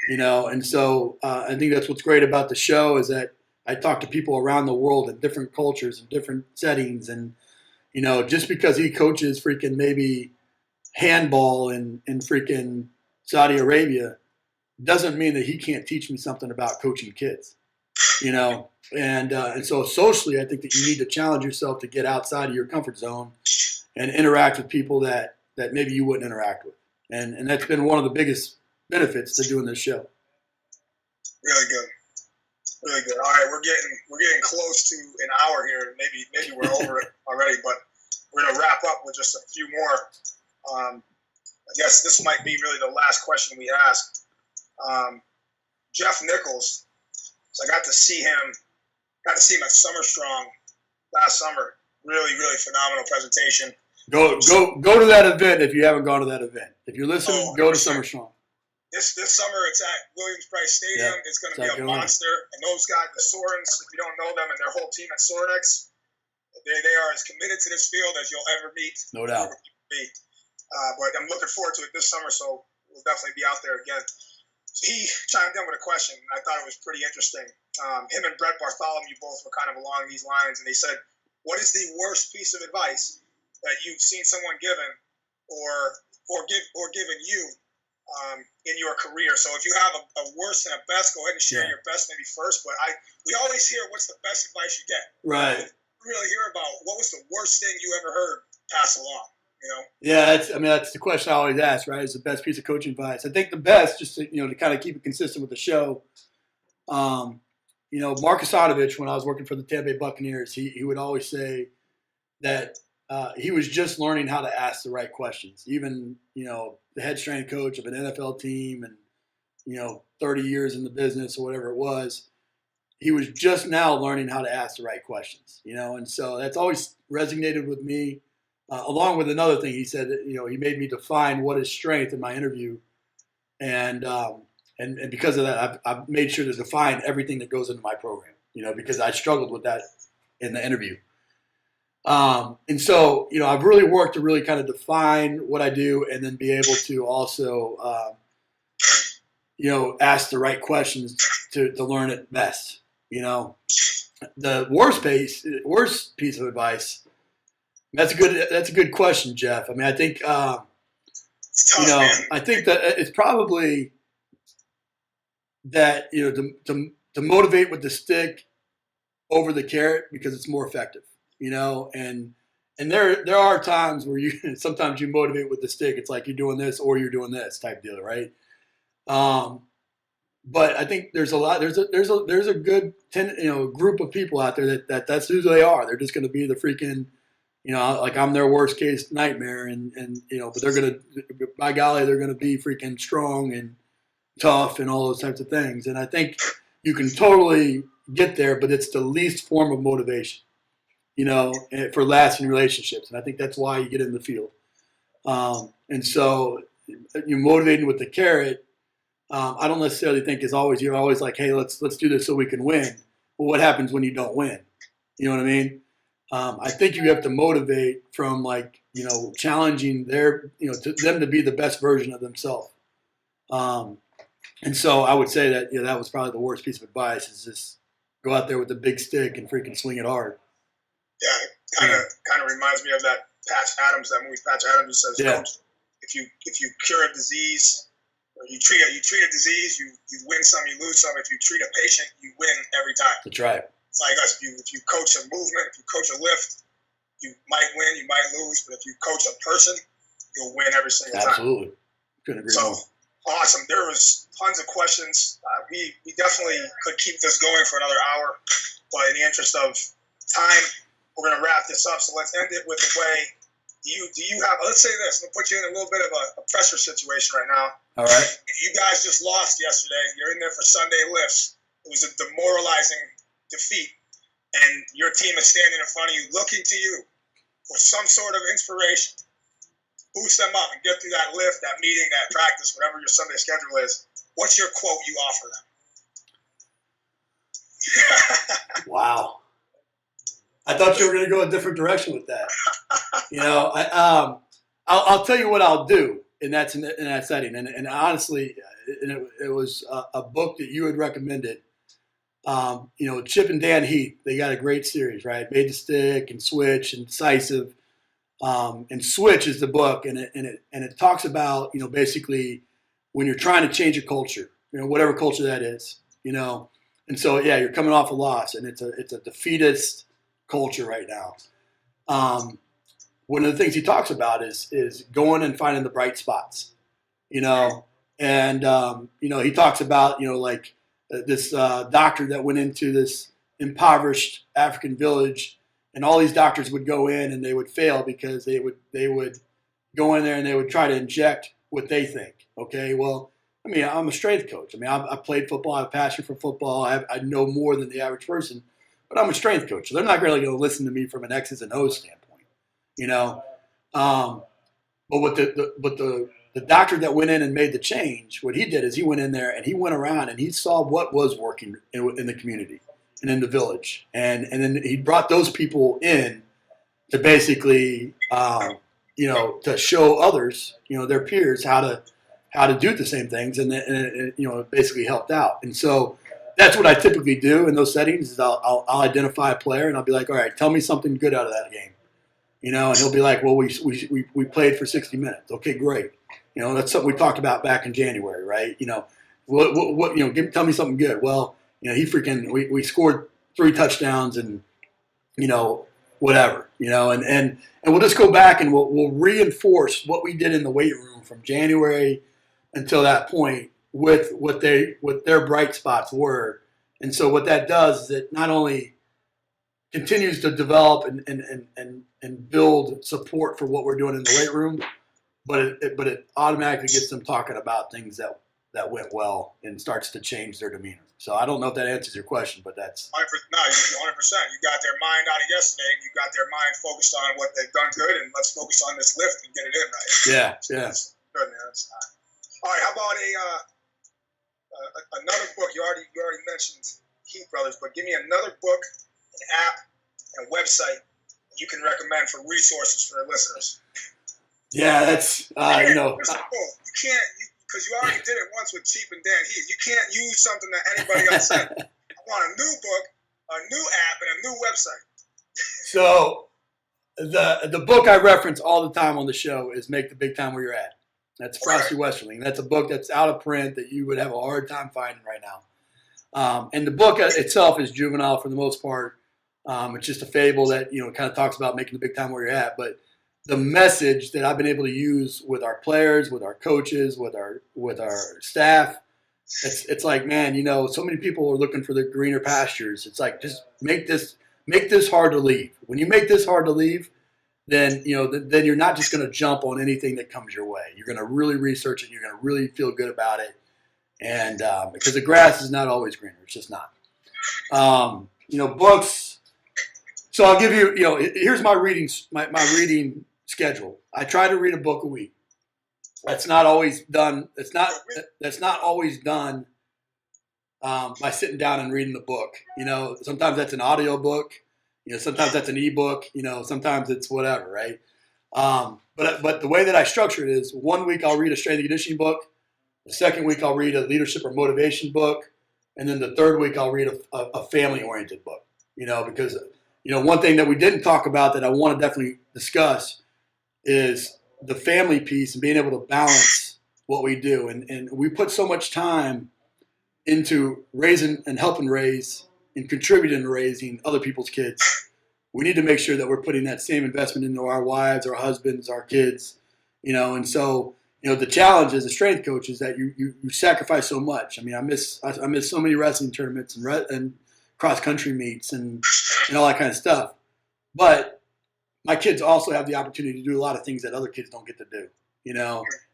[SPEAKER 2] and so I think that's what's great about the show is that I talk to people around the world in different cultures and different settings, and just because he coaches freaking maybe handball in freaking Saudi Arabia doesn't mean that he can't teach me something about coaching kids, and so socially, I think that you need to challenge yourself to get outside of your comfort zone and interact with people that maybe you wouldn't interact with, and that's been one of the biggest benefits to doing this show.
[SPEAKER 4] Really good. Really good. All right, we're getting close to an hour here. Maybe we're over it already, but we're gonna wrap up with just a few more. I guess this might be really the last question we ask. Jeff Nichols. So I got to see him at Summer Strong last summer. Really, really phenomenal presentation.
[SPEAKER 2] Go to that event if you haven't gone to that event. If you're listening, go to Summer Strong.
[SPEAKER 4] This summer, it's at Williams-Brice Stadium.
[SPEAKER 2] Yeah,
[SPEAKER 4] it's going to be a monster. And those guys, the Sorens, if you don't know them, and their whole team at Sorenex, they are as committed to this field as you'll ever meet.
[SPEAKER 2] No doubt.
[SPEAKER 4] But I'm looking forward to it this summer, so we'll definitely be out there again. So he chimed in with a question, and I thought it was pretty interesting. Him and Brett Bartholomew both were kind of along these lines, and they said, what is the worst piece of advice that you've seen someone given or given you in your career? So if you have a worst and a best, go ahead and share your best maybe first. But we always hear what's the best advice you get.
[SPEAKER 2] Right.
[SPEAKER 4] We really hear about what was the worst thing you ever heard passed along.
[SPEAKER 2] Yeah, that's the question I always ask, right? Is the best piece of coaching advice? I think the best, just to, to kind of keep it consistent with the show. Mark Asanovich, when I was working for the Tampa Bay Buccaneers, he would always say that he was just learning how to ask the right questions. Even the head strength coach of an NFL team, and 30 years in the business or whatever it was, he was just now learning how to ask the right questions. And so that's always resonated with me. Along with another thing he said, that, he made me define what is strength in my interview, and because of that, I've made sure to define everything that goes into my program. Because I struggled with that in the interview, and so I've really worked to really kind of define what I do, and then be able to also ask the right questions to learn it best. The worst piece of advice. That's a good question, Jeff. I mean, I think
[SPEAKER 4] it's tough, man.
[SPEAKER 2] I think that it's probably that to motivate with the stick over the carrot because it's more effective. And there are times where sometimes you motivate with the stick. It's like you're doing this or you're doing this type deal, right? But I think there's a good group of people out there that's who they are. They're just going to be the freaking. Like I'm their worst case nightmare, and but by golly, they're gonna be freaking strong and tough and all those types of things. And I think you can totally get there, but it's the least form of motivation, for lasting relationships. And I think that's why you get in the field. And so you're motivating with the carrot. I don't necessarily think you're always like, hey, let's do this so we can win. Well, what happens when you don't win? You know what I mean? I think you have to motivate from challenging them to be the best version of themselves. And so I would say that that was probably the worst piece of advice is just go out there with a big stick and freaking swing it hard.
[SPEAKER 4] Yeah, kind of reminds me of that Patch Adams, that movie Patch Adams, who says, Coach, if you cure a disease or you treat a disease, you win some, you lose some. If you treat a patient, you win every time.
[SPEAKER 2] That's right.
[SPEAKER 4] It's like if you coach a movement, if you coach a lift, you might win, you might lose, but if you coach a person, you'll win every single time.
[SPEAKER 2] Absolutely. Couldn't agree more.
[SPEAKER 4] Awesome. There was tons of questions. We definitely could keep this going for another hour, but in the interest of time, we're going to wrap this up. So let's end it with a way. Do you have? Let's say this. I'm going to put you in a little bit of a pressure situation right now.
[SPEAKER 2] All right.
[SPEAKER 4] You guys just lost yesterday. You're in there for Sunday lifts. It was a demoralizing defeat. and your team is standing in front of you, looking to you for some sort of inspiration, boost them up and get through that lift, that meeting, that practice, whatever your Sunday schedule is, what's your quote you offer them?
[SPEAKER 2] Wow. I thought you were going to go a different direction with that. I'll tell you what I'll do in that setting. And honestly, it was a book that you had recommended. Chip and Dan Heath, they got a great series, right? Made to Stick and Switch and Decisive. And Switch is the book, and it talks about, basically when you're trying to change a culture, whatever culture that is, and so, yeah, you're coming off a loss, and it's a defeatist culture right now. One of the things he talks about is going and finding the bright spots, and he talks about, like this doctor that went into this impoverished African village, and all these doctors would go in and they would fail because they would go in there and they would try to inject what they think. Okay, well, I'm a strength coach. I played football. I have a passion for football. I know more than the average person, but I'm a strength coach. So they're not really going to listen to me from an X's and O's standpoint, But the doctor that went in and made the change, what he did is he went in there and he went around and he saw what was working in the community and in the village, and then he brought those people in to basically, to show others, their peers how to do the same things, and it basically helped out. And so that's what I typically do in those settings. Is I'll identify a player and I'll be like, all right, tell me something good out of that game, and he'll be like, well, we played for 60 minutes. Okay, great. That's something we talked about back in January, right? Tell me something good. Well, we scored 3 touchdowns and, whatever, and we'll just go back and we'll reinforce what we did in the weight room from January until that point with what their bright spots were. And so what that does is it not only continues to develop and build support for what we're doing in the weight room, but it automatically gets them talking about things that went well and starts to change their demeanor. So I don't know if that answers your question, but that's
[SPEAKER 4] 100%. You got their mind out of yesterday, and you got their mind focused on what they've done good, and let's focus on this lift and get it in right.
[SPEAKER 2] Yeah.
[SPEAKER 4] That's good, man. All right. How about another book? You already mentioned Heath Brothers, but give me another book, an app, and website you can recommend for resources for the listeners.
[SPEAKER 2] Yeah, that's
[SPEAKER 4] You can't. Because you already did it once with Chip and Dan Heath. You can't use something that anybody else said. I want a new book, a new app, and a new website.
[SPEAKER 2] So the book I reference all the time on the show is Make the Big Time Where You're At. That's Frosty Westerling. That's a book that's out of print that you would have a hard time finding right now. And the book itself is juvenile for the most part. It's just a fable that kind of talks about making the big time where you're at. But the message that I've been able to use with our players, with our coaches, with our staff, it's like, man, so many people are looking for the greener pastures. It's like, just make this hard to leave. When you make this hard to leave, then then you're not just going to jump on anything that comes your way. You're going to really research it. You're going to really feel good about it, and because the grass is not always greener, it's just not. Books. So I'll give you. Here's my reading schedule. I try to read a book a week. That's not always done. That's not always done by sitting down and reading the book. Sometimes that's an audio book. Sometimes that's an ebook. Sometimes it's whatever, right? But the way that I structure it is 1 week I'll read a strength and conditioning book. The second week I'll read a leadership or motivation book, and then the third week I'll read a family-oriented book. Because one thing that we didn't talk about that I want to definitely discuss is the family piece and being able to balance what we do. And we put so much time into raising and helping raise and contributing to raising other people's kids. We need to make sure that we're putting that same investment into our wives, our husbands, our kids, and so, the challenge as a strength coach is that you sacrifice so much. I miss so many wrestling tournaments and cross country meets and all that kind of stuff. But my kids also have the opportunity to do a lot of things that other kids don't get to do.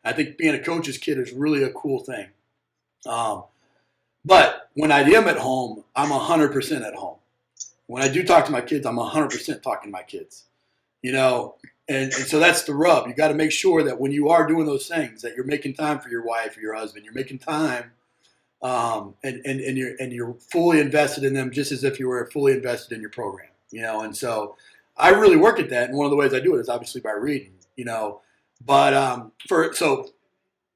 [SPEAKER 2] I think being a coach's kid is really a cool thing. But when I am at home, I'm 100% at home. when I do talk to my kids, I'm 100% talking to my kids, you know, and so that's the rub. You got to make sure that when you are doing those things, that you're making time for your wife or your husband. You're making time, and you're fully invested in them, just as if you were fully invested in your program, you know. And so I really work at that, and one of the ways I do it is obviously by reading, you know. But so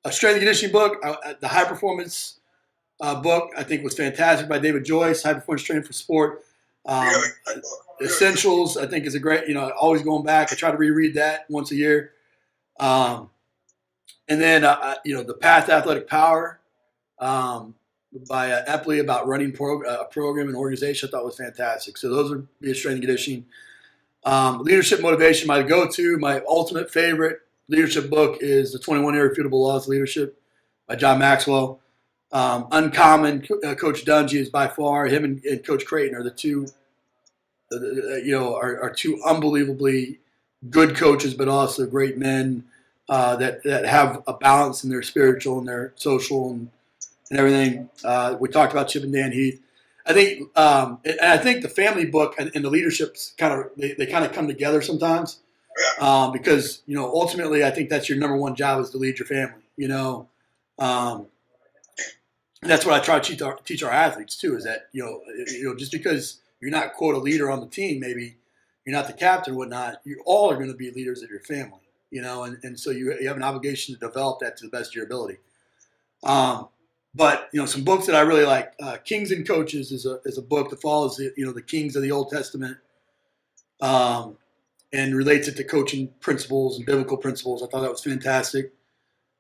[SPEAKER 2] a strength and conditioning book, the high performance book, I think was fantastic by David Joyce, High Performance Training for Sport.
[SPEAKER 4] Really?
[SPEAKER 2] Essentials, I think, is a great, you know, always going back. I try to reread that once a year. And then, you know, The Path to Athletic Power by Epley about running a program and organization, I thought was fantastic. So those would be a strength and conditioning. Leadership Motivation, my go-to, my ultimate favorite leadership book is The 21 Irrefutable Laws of Leadership by John Maxwell. Uncommon, Coach Dungy is by far, him and Coach Creighton are the two, you know, are two unbelievably good coaches, but also great men that have a balance in their spiritual and their social and everything. We talked about Chip and Dan Heath. I think, and I think the family book and the leadership's they kind of come together sometimes because, you know, ultimately I think that's your number one job is to lead your family, you know. And that's what I try to teach our athletes too, is that, you know, just because you're not, quote, a leader on the team, maybe you're not the captain or whatnot, you all are going to be leaders of your family, you know, and so you have an obligation to develop that to the best of your ability. But, you know, some books that I really like, Kings and Coaches is a book that follows the kings of the Old Testament and relates it to coaching principles and biblical principles. I thought that was fantastic.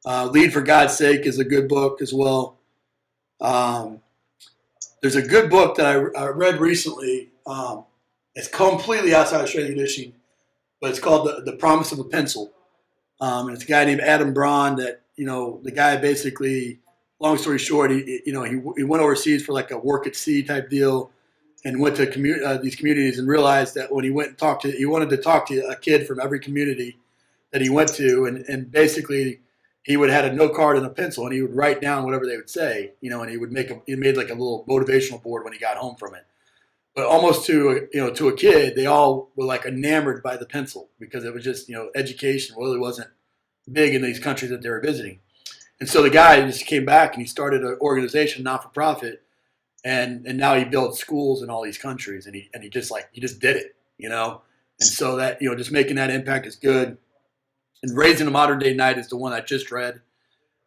[SPEAKER 2] Lead for God's Sake is a good book as well. There's a good book that I read recently. It's completely outside of strength and conditioning, but it's called The Promise of a Pencil. And it's a guy named Adam Braun that, you know, the guy basically, long story short, he went overseas for like a work at sea type deal and went to these communities and realized that when he went and he wanted to talk to a kid from every community that he went to, and basically he would have had a note card and a pencil and he would write down whatever they would say, you know, and he made like a little motivational board when he got home from it. But almost to a kid, they all were like enamored by the pencil because it was just, you know, education really wasn't big in these countries that they were visiting. And so the guy just came back and he started an organization, not for profit, and now he builds schools in all these countries, and he just did it, you know. And so that, you know, just making that impact is good. And Raising a Modern Day Knight is the one I just read.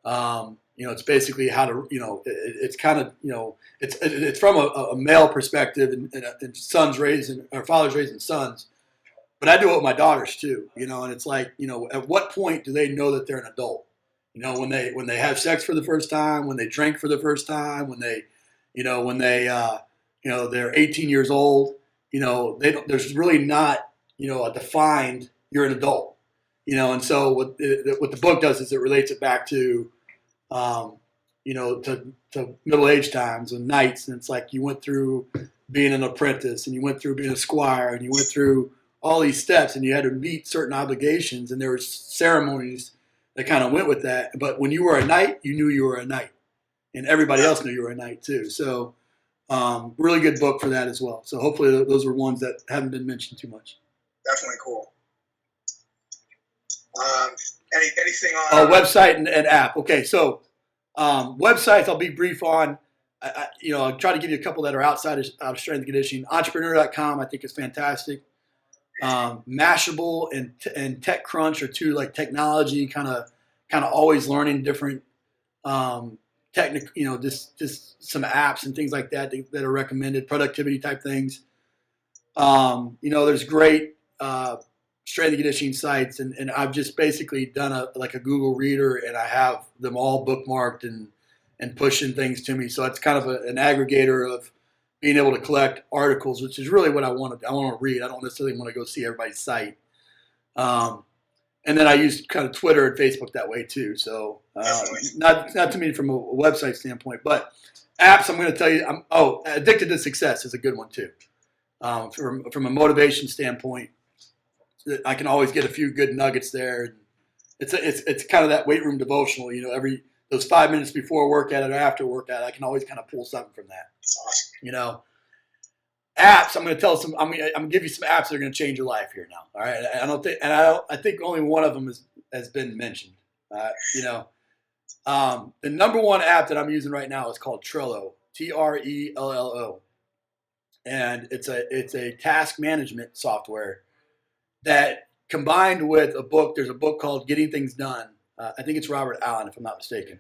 [SPEAKER 2] You know, it's basically how to, you know, it's kind of, you know, it's from a male perspective and sons raising, or fathers raising sons. But I do it with my daughters too, you know, and it's like, you know, at what point do they know that they're an adult? You know, when they have sex for the first time, when they drink for the first time, when they're 18 years old, you know, there's really not, you know, a defined, you're an adult, you know. And so what the book does is it relates it back to, you know, to middle-aged times and knights. And it's like you went through being an apprentice and you went through being a squire and you went through all these steps and you had to meet certain obligations, and there were ceremonies that kind of went with that. But when you were a knight, you knew you were a knight, and everybody else knew you were a knight too. So really good book for that as well. So hopefully those are ones that haven't been mentioned too much.
[SPEAKER 4] Definitely cool. Anything on
[SPEAKER 2] website and app? Okay, so websites I'll be brief on. I'll try to give you a couple that are outside of strength and conditioning. Entrepreneur.com I think is fantastic. Mashable and TechCrunch are two, like, technology kind of always learning different just some apps and things like that are recommended, productivity type things. There's great strength and conditioning sites, and I've just basically done a Google Reader, and I have them all bookmarked and pushing things to me. So it's kind of an aggregator of being able to collect articles, which is really what I want to read. I don't necessarily want to go see everybody's site. And then I use kind of Twitter and Facebook that way too. So not to me from a website standpoint, but apps, I'm going to tell you, Addicted to Success is a good one too. From a motivation standpoint, I can always get a few good nuggets there. It's kind of that weight room devotional, you know, those 5 minutes before a workout or after a workout, I can always kind of pull something from that.
[SPEAKER 4] That's awesome.
[SPEAKER 2] You know, apps. I'm going to tell some. I'm going to give you some apps that are going to change your life here now. All right. I think only one of them has been mentioned. The number one app that I'm using right now is called Trello, Trello, and it's a task management software that combined with a book. There's a book called Getting Things Done. I think it's Robert Allen, if I'm not mistaken.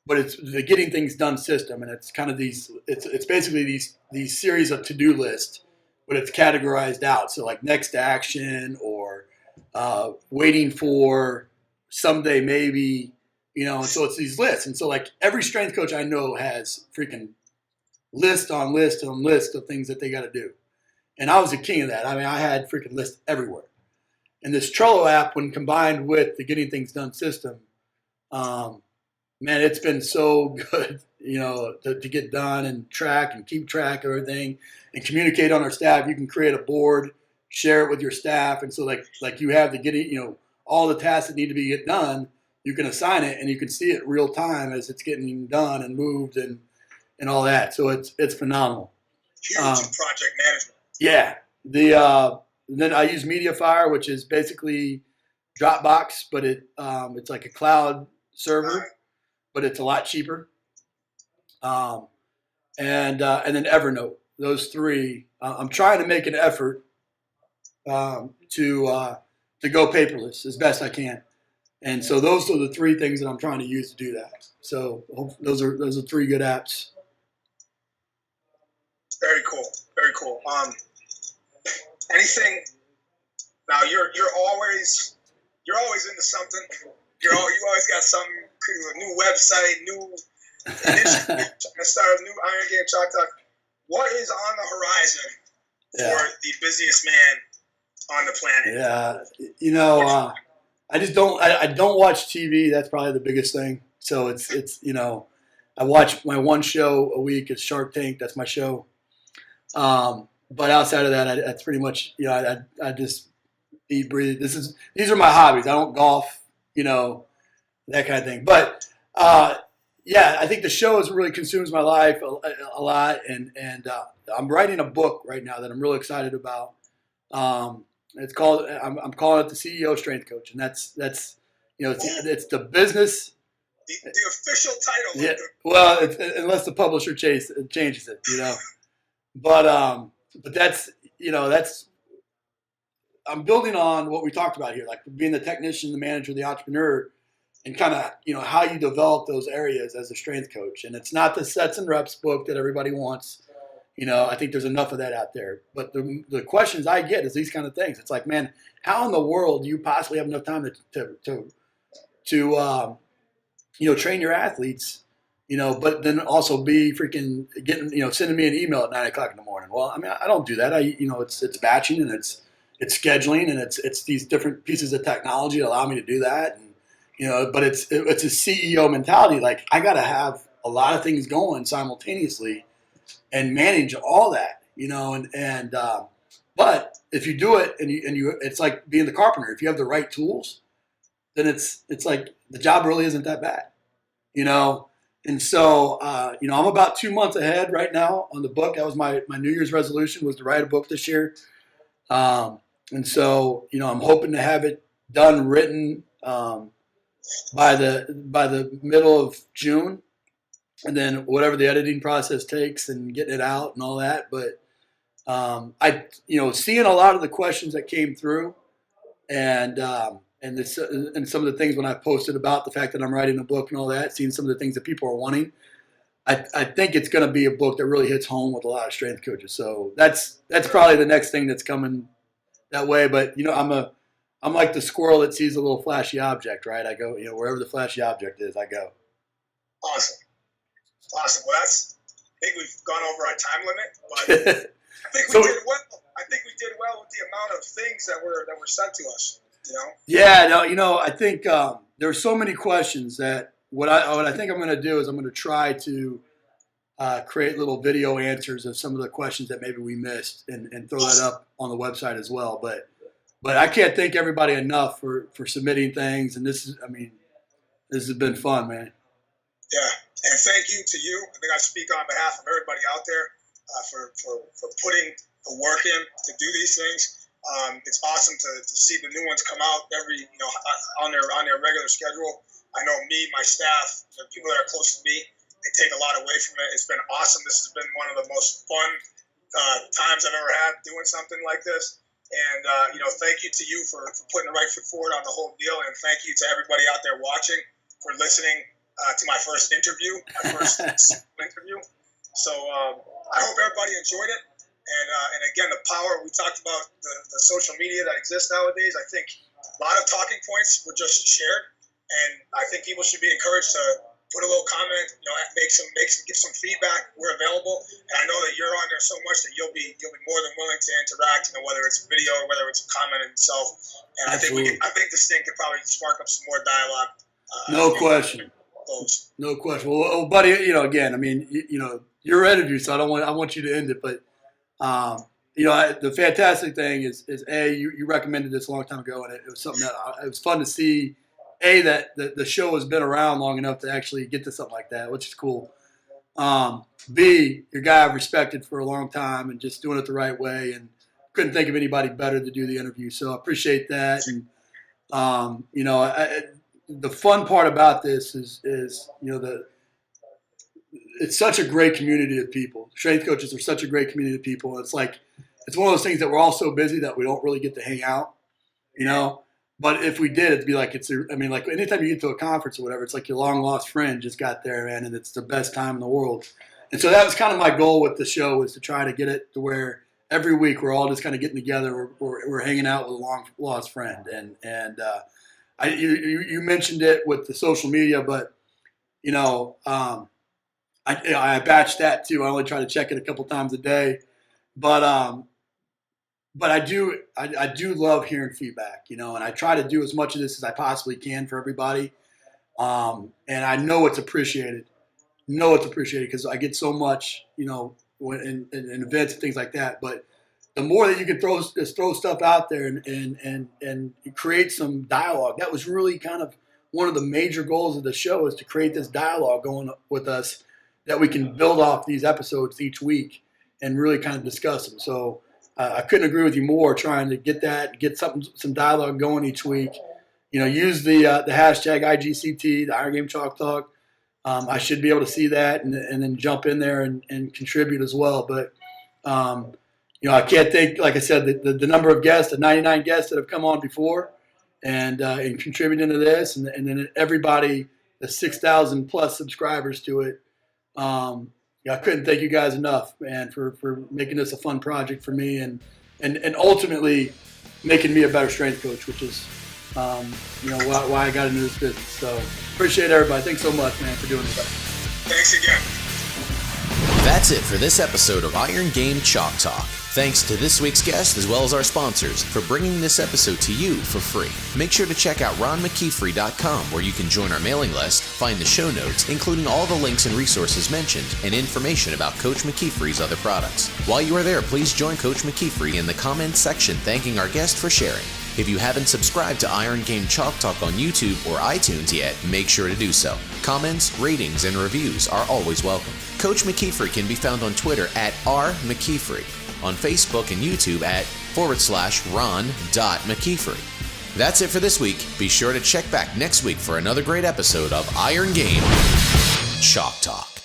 [SPEAKER 2] But it's the Getting Things Done system, and it's kind of it's basically these series of to-do lists, but it's categorized out. So like next action or waiting for someday maybe, and so it's these lists. And so like every strength coach I know has freaking list on list on list of things that they got to do. And I was the king of that. I mean, I had freaking lists everywhere. And this Trello app, when combined with the Getting Things Done system, man, it's been so good, to get done and track and keep track of everything and communicate on our staff. You can create a board, share it with your staff. And so like you have all the tasks that need to be get done, you can assign it and you can see it real time as it's getting done and moved and all that. So it's phenomenal.
[SPEAKER 4] Huge project management.
[SPEAKER 2] Yeah. Then I use MediaFire, which is basically Dropbox, but it's like a cloud server. But it's a lot cheaper. And then Evernote. Those three. I'm trying to make an effort to go paperless as best I can. And so those are the three things that I'm trying to use to do that. So those are three good apps.
[SPEAKER 4] Very cool. Very cool. Anything? Now you're always into something. You always got something, a new website, new initiative, trying to start a new Iron Game Chalk Talk. What is on the horizon for the busiest man on the planet?
[SPEAKER 2] Yeah, I just don't. I don't watch TV. That's probably the biggest thing. So it's I watch my one show a week. It's Shark Tank. That's my show. But outside of that, that's pretty much I just eat, breathe. These are my hobbies. I don't golf. That kind of thing. But I think the show really consumes my life a lot, and I'm writing a book right now that I'm really excited about. It's called I'm calling it the CEO Strength Coach, and that's it's the business.
[SPEAKER 4] The official title.
[SPEAKER 2] Yeah. Well, unless the publisher changes it, But that's I'm building on what we talked about here, like being the technician, the manager, the entrepreneur, and kind of, how you develop those areas as a strength coach. And it's not the sets and reps book that everybody wants. I think there's enough of that out there. But the questions I get is these kind of things. It's like, man, how in the world do you possibly have enough time to train your athletes, but then also be freaking getting, sending me an email at 9 o'clock in the morning. Well, I mean, I don't do that. It's batching and it's scheduling and it's these different pieces of technology that allow me to do that. And, but it's a CEO mentality. Like I got to have a lot of things going simultaneously and manage all that, but if you do it and you, it's like being the carpenter. If you have the right tools, then it's like the job really isn't that bad, And so, I'm about 2 months ahead right now on the book. That was my New Year's resolution, was to write a book this year. And so, I'm hoping to have it done, written by the middle of June, and then whatever the editing process takes and getting it out and all that. But seeing a lot of the questions that came through, and some of the things when I posted about the fact that I'm writing a book and all that, seeing some of the things that people are wanting, I think it's going to be a book that really hits home with a lot of strength coaches. So that's probably the next thing that's coming that way. But I'm like the squirrel that sees a little flashy object, right? I go, wherever the flashy object is, I go.
[SPEAKER 4] Awesome. Well, I think we've gone over our time limit, but I think we did well. I think we did well with the amount of things that were sent to us.
[SPEAKER 2] Yeah, no, I think there are so many questions that what I think I'm going to do is I'm going to try to create little video answers of some of the questions that maybe we missed and throw that up on the website as well. But I can't thank everybody enough for submitting things, and this has been fun, man.
[SPEAKER 4] Yeah, and thank you to you. I think I speak on behalf of everybody out there. for putting the work in to do these things. It's awesome to see the new ones come out on their regular schedule. I know my staff, the people that are close to me, they take a lot away from it. It's been awesome. This has been one of the most fun times I've ever had doing something like this. And, thank you to you for putting the right foot forward on the whole deal. And thank you to everybody out there watching for listening to my first interview, interview. So I hope everybody enjoyed it. And again, the power, we talked about the social media that exists nowadays. I think a lot of talking points were just shared. And I think people should be encouraged to put a little comment, give some feedback. We're available, and I know that you're on there so much that you'll be more than willing to interact. Whether it's video or whether it's a comment in itself. And
[SPEAKER 2] Absolutely.
[SPEAKER 4] I think this thing could probably spark up some more dialogue.
[SPEAKER 2] No question. No question. Well, buddy, again, I mean, your interview, so I want you to end it, but the fantastic thing is you recommended this a long time ago, and it was something that it was fun to see. That the show has been around long enough to actually get to something like that, which is cool. B, your guy I've respected for a long time and just doing it the right way, and couldn't think of anybody better to do the interview. So I appreciate that. And the fun part about this is it's such a great community of people. Strength coaches are such a great community of people. It's one of those things that we're all so busy that we don't really get to hang out, But if we did, it'd be like anytime you get to a conference or whatever, it's like your long lost friend just got there, man, and it's the best time in the world. And so that was kind of my goal with the show, was to try to get it to where every week we're all just kind of getting together, we're hanging out with a long lost friend. And you mentioned it with the social media, but I batch that too. I only try to check it a couple times a day, but I do love hearing feedback, and I try to do as much of this as I possibly can for everybody. And I know it's appreciated. Because I get so much, when in events and things like that. But the more that you can throw stuff out there and create some dialogue, that was really kind of one of the major goals of the show, is to create this dialogue going with us that we can build off these episodes each week and really kind of discuss them. So I couldn't agree with you more, trying to get some dialogue going each week. Use the hashtag IGCT, the Iron Game Chalk Talk. I should be able to see that and then jump in there and contribute as well. But, I can't think, like I said, the number of guests, the 99 guests that have come on before and contributing to this, and then everybody, the 6,000 plus subscribers to it. I couldn't thank you guys enough, man, for making this a fun project for me and ultimately making me a better strength coach, which is why I got into this business. So appreciate everybody. Thanks so much, man, for doing this.
[SPEAKER 4] Thanks again.
[SPEAKER 1] That's it for this episode of Iron Game Chalk Talk. Thanks to this week's guest as well as our sponsors for bringing this episode to you for free. Make sure to check out ronmckeefrry.com, where you can join our mailing list, find the show notes, including all the links and resources mentioned, and information about Coach McKeefry's other products. While you are there, please join Coach McKeefery in the comments section thanking our guest for sharing. If you haven't subscribed to Iron Game Chalk Talk on YouTube or iTunes yet, make sure to do so. Comments, ratings, and reviews are always welcome. Coach McKeefery can be found on Twitter at @RMcKeefrry, on Facebook and YouTube at /Ron.McKeefrry. That's it for this week. Be sure to check back next week for another great episode of Iron Game Chalk Talk.